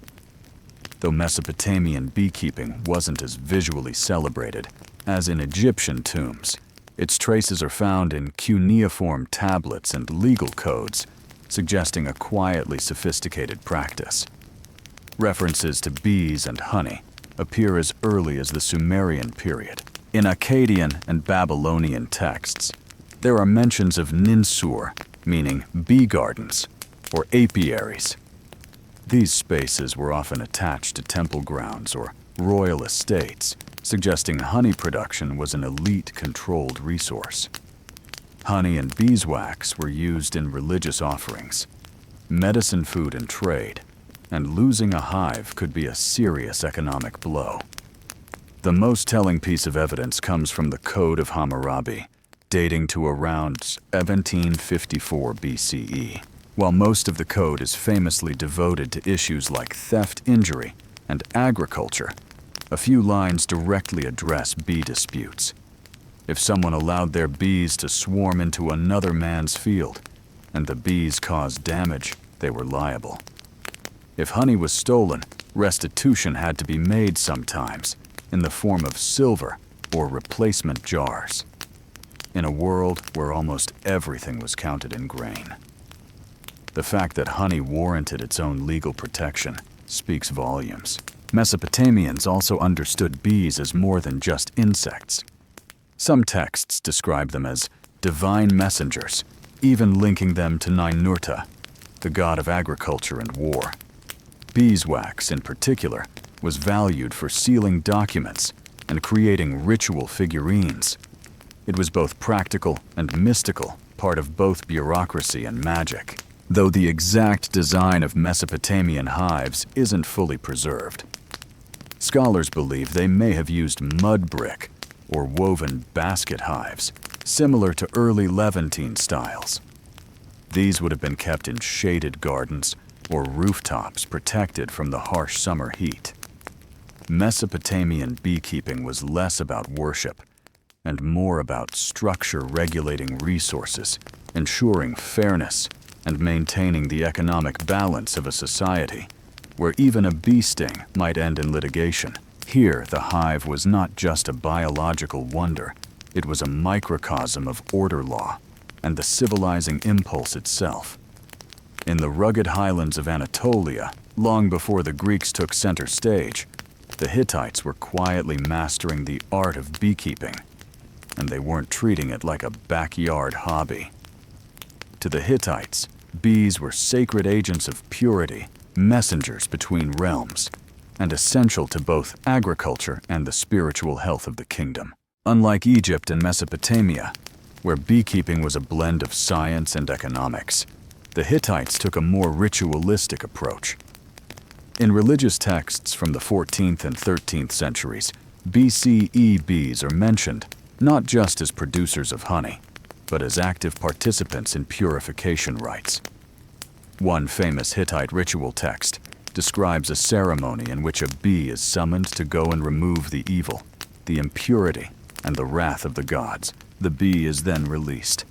Though Mesopotamian beekeeping wasn't as visually celebrated as in Egyptian tombs, its traces are found in cuneiform tablets and legal codes, suggesting a quietly sophisticated practice. References to bees and honey appear as early as the Sumerian period. In Akkadian and Babylonian texts, there are mentions of ninsur, meaning bee gardens, or apiaries. These spaces were often attached to temple grounds or royal estates, suggesting honey production was an elite-controlled resource. Honey and beeswax were used in religious offerings, medicine, food, and trade, and losing a hive could be a serious economic blow. The most telling piece of evidence comes from the Code of Hammurabi, dating to around 1754 BCE. While most of the code is famously devoted to issues like theft, injury, and agriculture, a few lines directly address bee disputes. If someone allowed their bees to swarm into another man's field, and the bees caused damage, they were liable. If honey was stolen, restitution had to be made sometimes, in the form of silver or replacement jars. In a world where almost everything was counted in grain. The fact that honey warranted its own legal protection speaks volumes. Mesopotamians also understood bees as more than just insects. Some texts describe them as divine messengers, even linking them to Ninurta, the god of agriculture and war. Beeswax, in particular, was valued for sealing documents and creating ritual figurines. It was both practical and mystical, part of both bureaucracy and magic, though the exact design of Mesopotamian hives isn't fully preserved. Scholars believe they may have used mud brick or woven basket hives, similar to early Levantine styles. These would have been kept in shaded gardens or rooftops protected from the harsh summer heat. Mesopotamian beekeeping was less about worship and more about structure regulating resources, ensuring fairness, and maintaining the economic balance of a society, where even a bee sting might end in litigation. Here, the hive was not just a biological wonder, it was a microcosm of order law and the civilizing impulse itself. In the rugged highlands of Anatolia, long before the Greeks took center stage, the Hittites were quietly mastering the art of beekeeping, and they weren't treating it like a backyard hobby. To the Hittites, bees were sacred agents of purity, messengers between realms, and essential to both agriculture and the spiritual health of the kingdom. Unlike Egypt and Mesopotamia, where beekeeping was a blend of science and economics, the Hittites took a more ritualistic approach. In religious texts from the 14th and 13th centuries, BCE bees are mentioned not just as producers of honey, but as active participants in purification rites. One famous Hittite ritual text describes a ceremony in which a bee is summoned to go and remove the evil, the impurity, and the wrath of the gods. The bee is then released,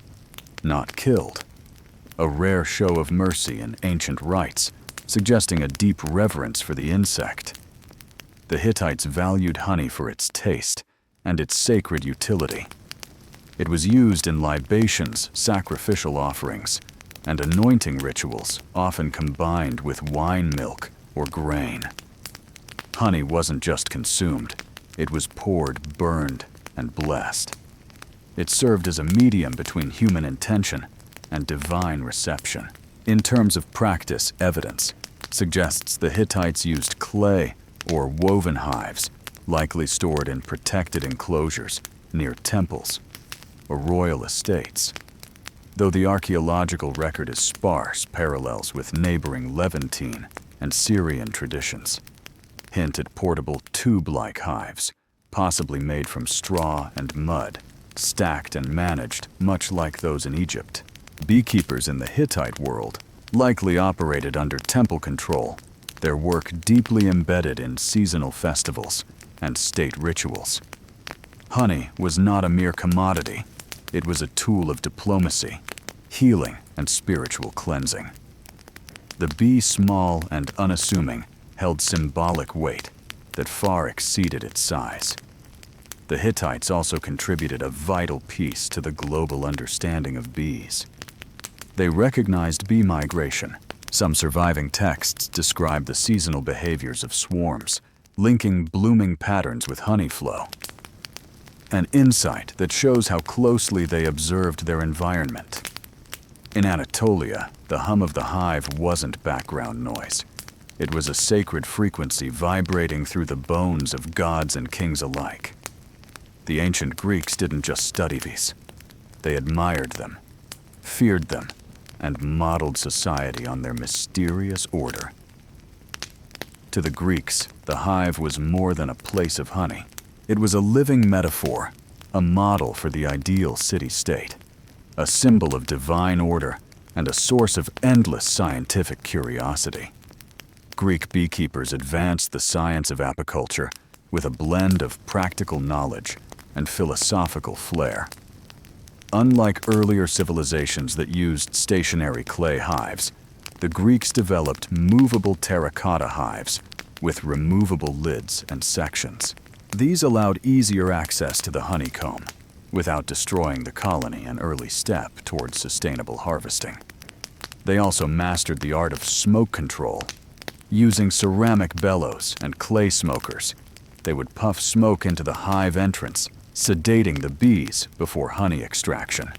not killed. A rare show of mercy in ancient rites, suggesting a deep reverence for the insect. The Hittites valued honey for its taste and its sacred utility. It was used in libations, sacrificial offerings, and anointing rituals, often combined with wine milk or grain. Honey wasn't just consumed, it was poured, burned, and blessed. It served as a medium between human intention and divine reception. In terms of practice, evidence suggests the Hittites used clay or woven hives, likely stored in protected enclosures near temples or royal estates. Though the archaeological record is sparse, parallels with neighboring Levantine and Syrian traditions hint at portable tube-like hives, possibly made from straw and mud, stacked and managed much like those in Egypt. Beekeepers in the Hittite world likely operated under temple control, their work deeply embedded in seasonal festivals and state rituals. Honey was not a mere commodity, it was a tool of diplomacy, healing, and spiritual cleansing. The bee, small and unassuming, held symbolic weight that far exceeded its size. The Hittites also contributed a vital piece to the global understanding of bees. They recognized bee migration. Some surviving texts describe the seasonal behaviors of swarms, linking blooming patterns with honey flow. An insight that shows how closely they observed their environment. In Anatolia, the hum of the hive wasn't background noise. It was a sacred frequency vibrating through the bones of gods and kings alike. The ancient Greeks didn't just study bees. They admired them, feared them, and modeled society on their mysterious order. To the Greeks, the hive was more than a place of honey. It was a living metaphor, a model for the ideal city-state, a symbol of divine order, and a source of endless scientific curiosity. Greek beekeepers advanced the science of apiculture with a blend of practical knowledge and philosophical flair. Unlike earlier civilizations that used stationary clay hives, the Greeks developed movable terracotta hives with removable lids and sections. These allowed easier access to the honeycomb without destroying the colony, an early step towards sustainable harvesting. They also mastered the art of smoke control. Using ceramic bellows and clay smokers, they would puff smoke into the hive entrance, sedating the bees before honey extraction.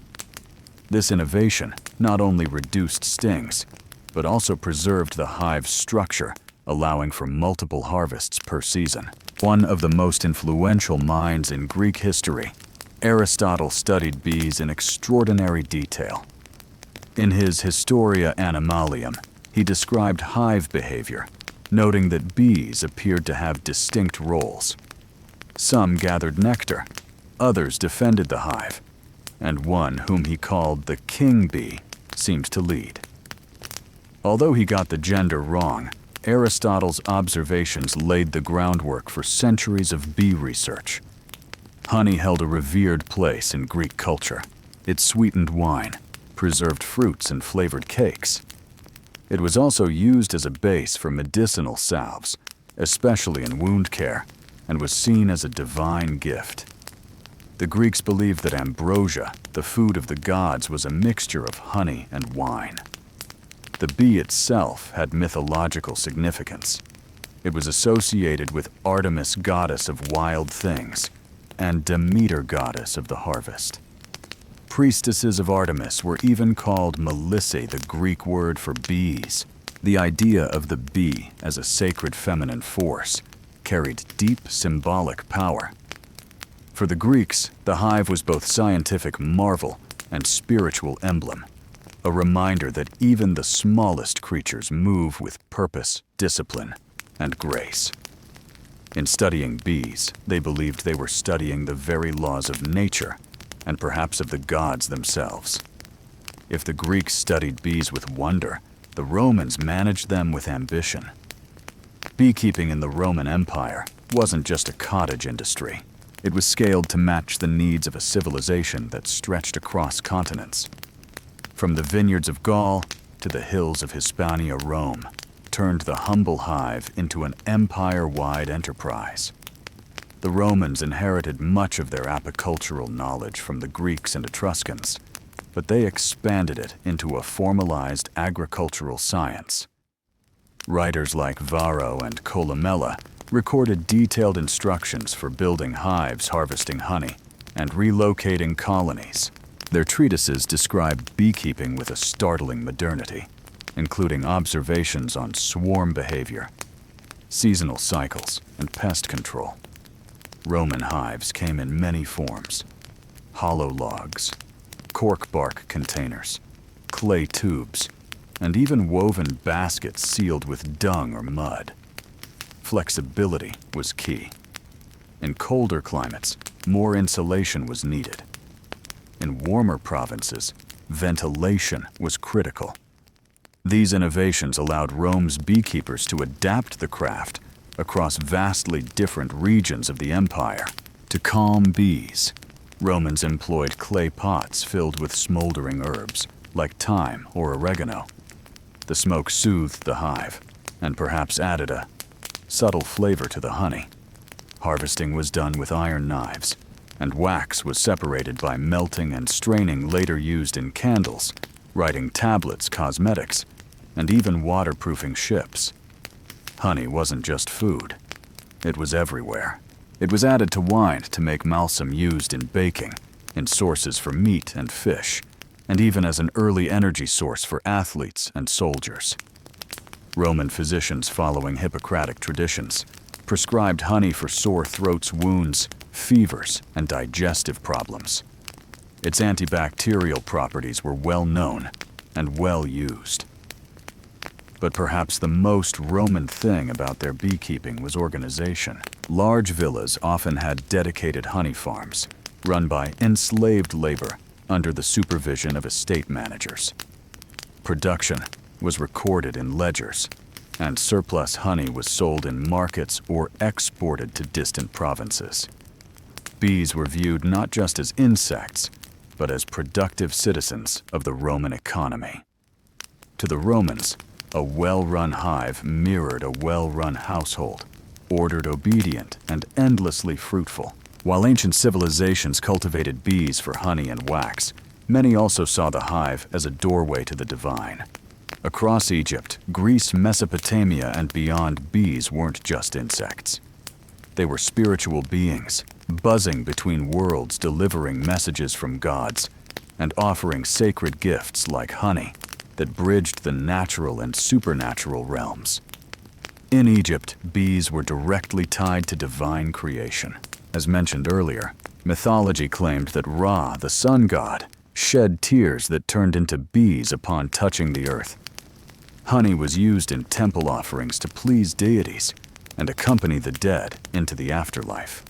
This innovation not only reduced stings, but also preserved the hive's structure, allowing for multiple harvests per season. One of the most influential minds in Greek history, Aristotle studied bees in extraordinary detail. In his Historia Animalium, he described hive behavior, noting that bees appeared to have distinct roles. Some gathered nectar, others defended the hive, and one whom he called the king bee seemed to lead. Although he got the gender wrong, Aristotle's observations laid the groundwork for centuries of bee research. Honey held a revered place in Greek culture. It sweetened wine, preserved fruits, and flavored cakes. It was also used as a base for medicinal salves, especially in wound care, and was seen as a divine gift. The Greeks believed that ambrosia, the food of the gods, was a mixture of honey and wine. The bee itself had mythological significance. It was associated with Artemis, goddess of wild things, and Demeter, goddess of the harvest. Priestesses of Artemis were even called Melissae, the Greek word for bees. The idea of the bee as a sacred feminine force carried deep symbolic power. For the Greeks, the hive was both scientific marvel and spiritual emblem, a reminder that even the smallest creatures move with purpose, discipline, and grace. In studying bees, they believed they were studying the very laws of nature, and perhaps of the gods themselves. If the Greeks studied bees with wonder, the Romans managed them with ambition. Beekeeping in the Roman Empire wasn't just a cottage industry. It was scaled to match the needs of a civilization that stretched across continents. From the vineyards of Gaul to the hills of Hispania, Rome turned the humble hive into an empire-wide enterprise. The Romans inherited much of their apicultural knowledge from the Greeks and Etruscans, but they expanded it into a formalized agricultural science. Writers like Varro and Columella recorded detailed instructions for building hives, harvesting honey, and relocating colonies. Their treatises describe beekeeping with a startling modernity, including observations on swarm behavior, seasonal cycles, and pest control. Roman hives came in many forms: hollow logs, cork bark containers, clay tubes, and even woven baskets sealed with dung or mud. Flexibility was key. In colder climates, more insulation was needed. In warmer provinces, ventilation was critical. These innovations allowed Rome's beekeepers to adapt the craft across vastly different regions of the empire. To calm bees, Romans employed clay pots filled with smoldering herbs, like thyme or oregano. The smoke soothed the hive, and perhaps added a subtle flavor to the honey. Harvesting was done with iron knives, and wax was separated by melting and straining, later used in candles, writing tablets, cosmetics, and even waterproofing ships. Honey wasn't just food. It was everywhere. It was added to wine to make malsam, used in baking, in sources for meat and fish, and even as an early energy source for athletes and soldiers. Roman physicians, following Hippocratic traditions, prescribed honey for sore throats, wounds, fevers, and digestive problems. Its antibacterial properties were well known and well used. But perhaps the most Roman thing about their beekeeping was organization. Large villas often had dedicated honey farms, run by enslaved labor under the supervision of estate managers. Production was recorded in ledgers, and surplus honey was sold in markets or exported to distant provinces. Bees were viewed not just as insects, but as productive citizens of the Roman economy. To the Romans, a well-run hive mirrored a well-run household, ordered, obedient, and endlessly fruitful. While ancient civilizations cultivated bees for honey and wax, many also saw the hive as a doorway to the divine. Across Egypt, Greece, Mesopotamia, and beyond, bees weren't just insects. They were spiritual beings, buzzing between worlds, delivering messages from gods, and offering sacred gifts like honey that bridged the natural and supernatural realms. In Egypt, bees were directly tied to divine creation. As mentioned earlier, mythology claimed that Ra, the sun god, shed tears that turned into bees upon touching the earth. Honey was used in temple offerings to please deities and accompany the dead into the afterlife.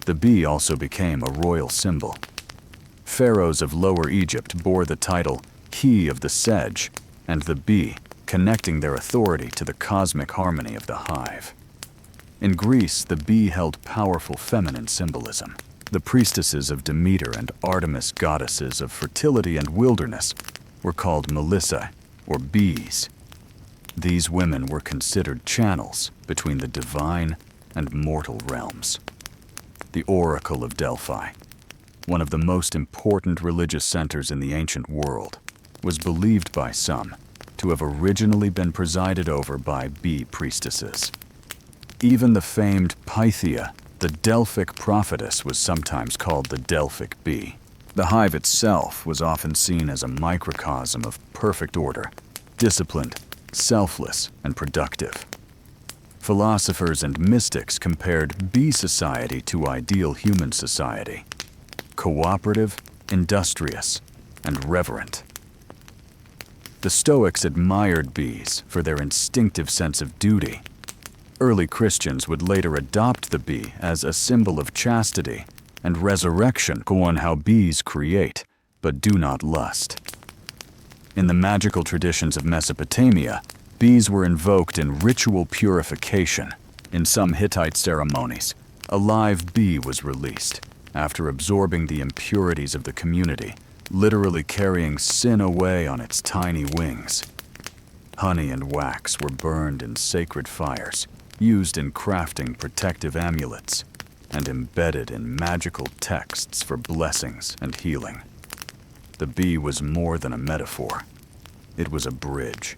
The bee also became a royal symbol. Pharaohs of Lower Egypt bore the title He of the Sedge and the bee, connecting their authority to the cosmic harmony of the hive. In Greece, the bee held powerful feminine symbolism. The priestesses of Demeter and Artemis, goddesses of fertility and wilderness, were called Melissa, or bees. These women were considered channels between the divine and mortal realms. The Oracle of Delphi, one of the most important religious centers in the ancient world, was believed by some to have originally been presided over by bee priestesses. Even the famed Pythia, the Delphic prophetess, was sometimes called the Delphic bee. The hive itself was often seen as a microcosm of perfect order, disciplined, selfless, and productive. Philosophers and mystics compared bee society to ideal human society: cooperative, industrious, and reverent. The Stoics admired bees for their instinctive sense of duty. Early Christians would later adopt the bee as a symbol of chastity and resurrection, go on how bees create, but do not lust. In the magical traditions of Mesopotamia, bees were invoked in ritual purification. In some Hittite ceremonies, a live bee was released after absorbing the impurities of the community, literally carrying sin away on its tiny wings. Honey and wax were burned in sacred fires, used in crafting protective amulets, and embedded in magical texts for blessings and healing. The bee was more than a metaphor. It was a bridge.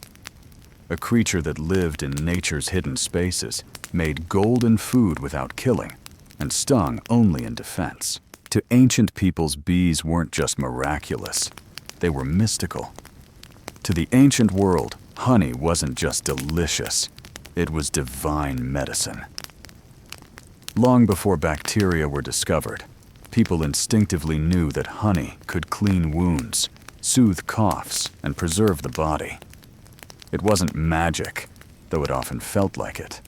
A creature that lived in nature's hidden spaces, made golden food without killing, and stung only in defense. To ancient peoples, bees weren't just miraculous, they were mystical. To the ancient world, honey wasn't just delicious, it was divine medicine. Long before bacteria were discovered, people instinctively knew that honey could clean wounds, soothe coughs, and preserve the body. It wasn't magic, though it often felt like it.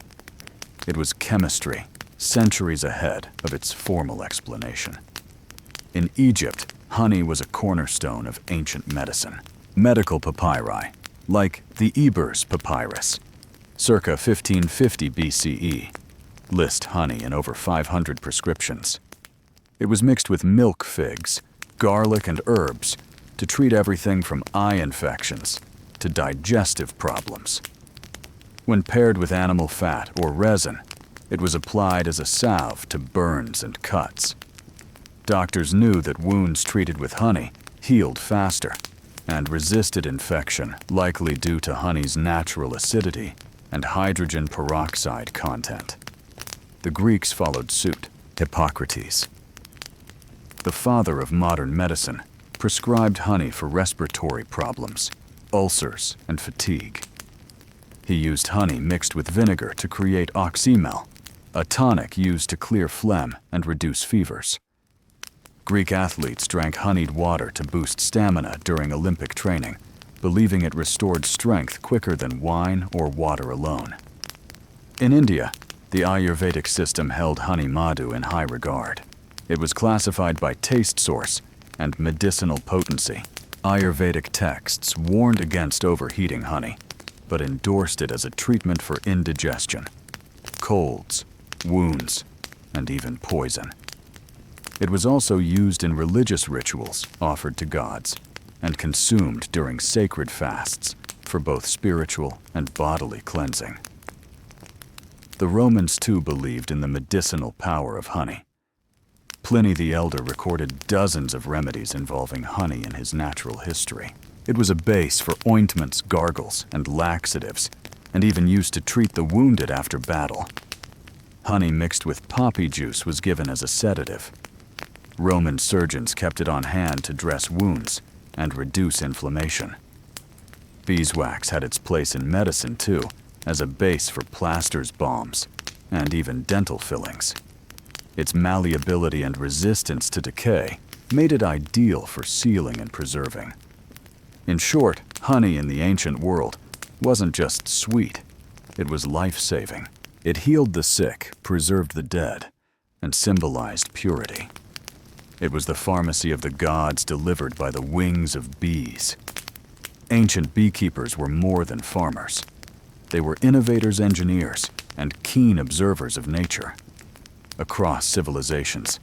It was chemistry, centuries ahead of its formal explanation. In Egypt, honey was a cornerstone of ancient medicine. Medical papyri, like the Ebers Papyrus, circa 1550 BCE, list honey in over 500 prescriptions. It was mixed with milk figs, garlic, and herbs to treat everything from eye infections to digestive problems. When paired with animal fat or resin, it was applied as a salve to burns and cuts. Doctors knew that wounds treated with honey healed faster and resisted infection, likely due to honey's natural acidity and hydrogen peroxide content. The Greeks followed suit. Hippocrates, the father of modern medicine, prescribed honey for respiratory problems, ulcers, and fatigue. He used honey mixed with vinegar to create oxymel, a tonic used to clear phlegm and reduce fevers. Greek athletes drank honeyed water to boost stamina during Olympic training, believing it restored strength quicker than wine or water alone. In India, the Ayurvedic system held honey madhu in high regard. It was classified by taste source and medicinal potency. Ayurvedic texts warned against overheating honey, but endorsed it as a treatment for indigestion, colds, wounds, and even poison. It was also used in religious rituals offered to gods and consumed during sacred fasts for both spiritual and bodily cleansing. The Romans too believed in the medicinal power of honey. Pliny the Elder recorded dozens of remedies involving honey in his natural history. It was a base for ointments, gargles, and laxatives, and even used to treat the wounded after battle. Honey mixed with poppy juice was given as a sedative. Roman surgeons kept it on hand to dress wounds and reduce inflammation. Beeswax had its place in medicine too, as a base for plasters, balms, and even dental fillings. Its malleability and resistance to decay made it ideal for sealing and preserving. In short, honey in the ancient world wasn't just sweet, it was life-saving. It healed the sick, preserved the dead, and symbolized purity. It was the pharmacy of the gods delivered by the wings of bees. Ancient beekeepers were more than farmers. They were innovators, engineers, and keen observers of nature. Across civilizations,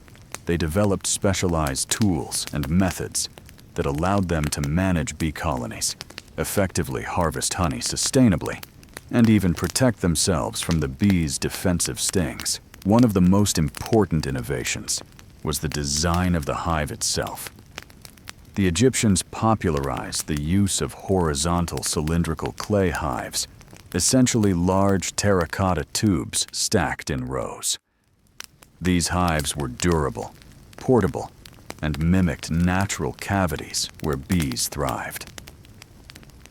they developed specialized tools and methods that allowed them to manage bee colonies, effectively harvest honey sustainably, and even protect themselves from the bees' defensive stings. One of the most important innovations was the design of the hive itself. The Egyptians popularized the use of horizontal cylindrical clay hives, essentially large terracotta tubes stacked in rows. These hives were durable, portable, and mimicked natural cavities where bees thrived.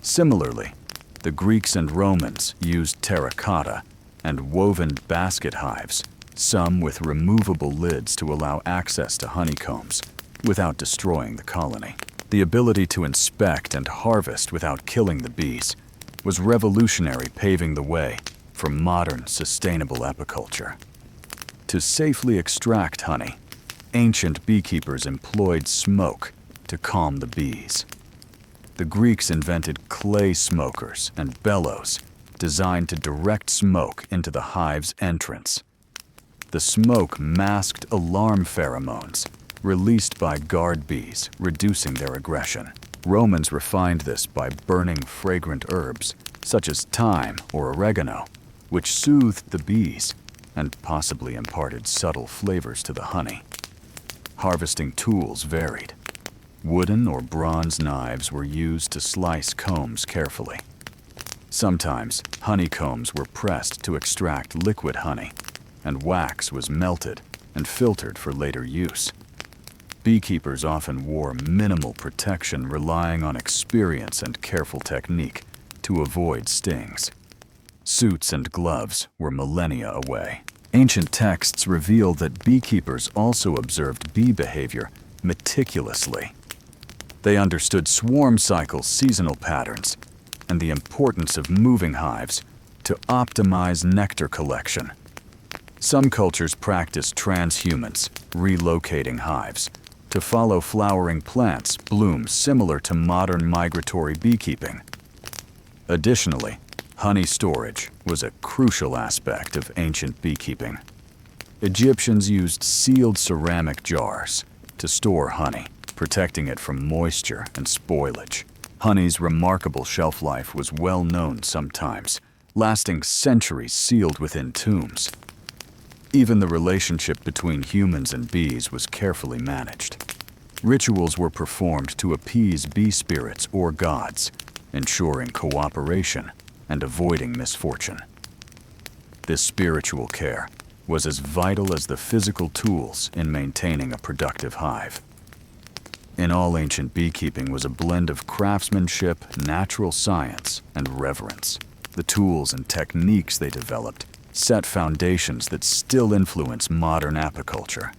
Similarly, the Greeks and Romans used terracotta and woven basket hives, some with removable lids to allow access to honeycombs without destroying the colony. The ability to inspect and harvest without killing the bees was revolutionary, paving the way for modern sustainable apiculture. To safely extract honey, ancient beekeepers employed smoke to calm the bees. The Greeks invented clay smokers and bellows designed to direct smoke into the hive's entrance. The smoke masked alarm pheromones released by guard bees, reducing their aggression. Romans refined this by burning fragrant herbs, such as thyme or oregano, which soothed the bees and possibly imparted subtle flavors to the honey. Harvesting tools varied. Wooden or bronze knives were used to slice combs carefully. Sometimes, honeycombs were pressed to extract liquid honey, and wax was melted and filtered for later use. Beekeepers often wore minimal protection, relying on experience and careful technique to avoid stings. Suits and gloves were millennia away. Ancient texts reveal that beekeepers also observed bee behavior meticulously. They understood swarm cycles, seasonal patterns, and the importance of moving hives to optimize nectar collection. Some cultures practiced transhumance, relocating hives to follow flowering plants' blooms similar to modern migratory beekeeping. Additionally, honey storage was a crucial aspect of ancient beekeeping. Egyptians used sealed ceramic jars to store honey, protecting it from moisture and spoilage. Honey's remarkable shelf life was well known, sometimes lasting centuries sealed within tombs. Even the relationship between humans and bees was carefully managed. Rituals were performed to appease bee spirits or gods, ensuring cooperation and avoiding misfortune. This spiritual care was as vital as the physical tools in maintaining a productive hive. In all, ancient beekeeping was a blend of craftsmanship, natural science, and reverence. The tools and techniques they developed set foundations that still influence modern apiculture.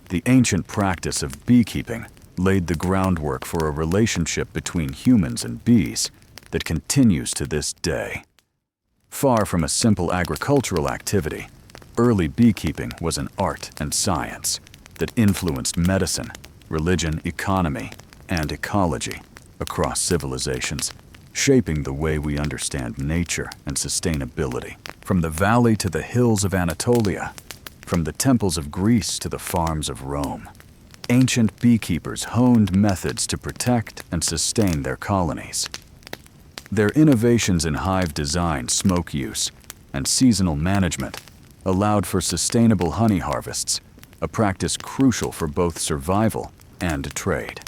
The ancient practice of beekeeping laid the groundwork for a relationship between humans and bees that continues to this day. Far from a simple agricultural activity, early beekeeping was an art and science that influenced medicine, religion, economy, and ecology across civilizations, shaping the way we understand nature and sustainability. From the valley to the hills of Anatolia, from the temples of Greece to the farms of Rome, ancient beekeepers honed methods to protect and sustain their colonies. Their innovations in hive design, smoke use, and seasonal management allowed for sustainable honey harvests, a practice crucial for both survival and trade.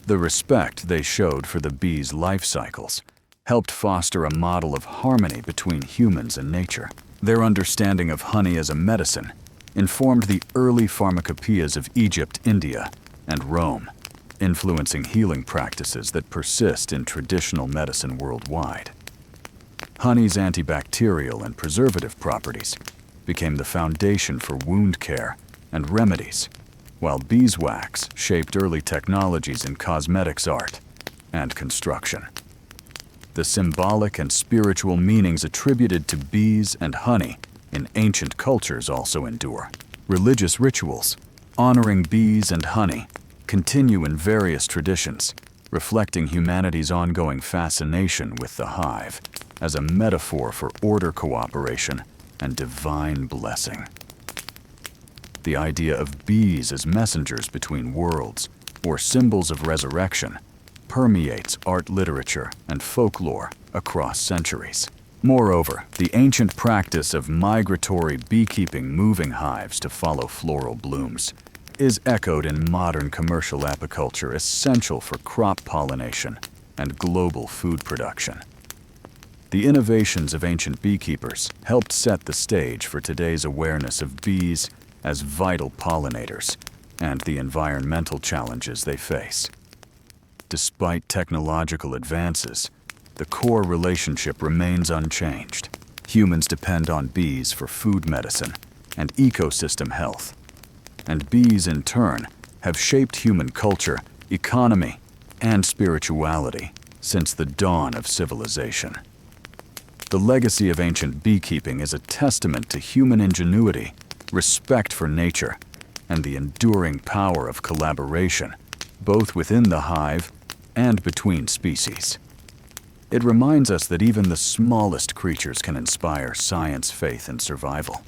The respect they showed for the bees' life cycles helped foster a model of harmony between humans and nature. Their understanding of honey as a medicine informed the early pharmacopoeias of Egypt, India, and Rome, influencing healing practices that persist in traditional medicine worldwide. Honey's antibacterial and preservative properties became the foundation for wound care and remedies, while beeswax shaped early technologies in cosmetics, art, and construction. The symbolic and spiritual meanings attributed to bees and honey in ancient cultures also endure. Religious rituals honoring bees and honey continue in various traditions, reflecting humanity's ongoing fascination with the hive as a metaphor for order, cooperation, and divine blessing. The idea of bees as messengers between worlds, or symbols of resurrection, permeates art, literature, and folklore across centuries. Moreover, the ancient practice of migratory beekeeping, moving hives to follow floral blooms, is echoed in modern commercial apiculture, essential for crop pollination and global food production. The innovations of ancient beekeepers helped set the stage for today's awareness of bees as vital pollinators and the environmental challenges they face. Despite technological advances, the core relationship remains unchanged. Humans depend on bees for food, medicine, and ecosystem health. And bees, in turn, have shaped human culture, economy, and spirituality since the dawn of civilization. The legacy of ancient beekeeping is a testament to human ingenuity, respect for nature, and the enduring power of collaboration, both within the hive and between species. It reminds us that even the smallest creatures can inspire science, faith, and survival.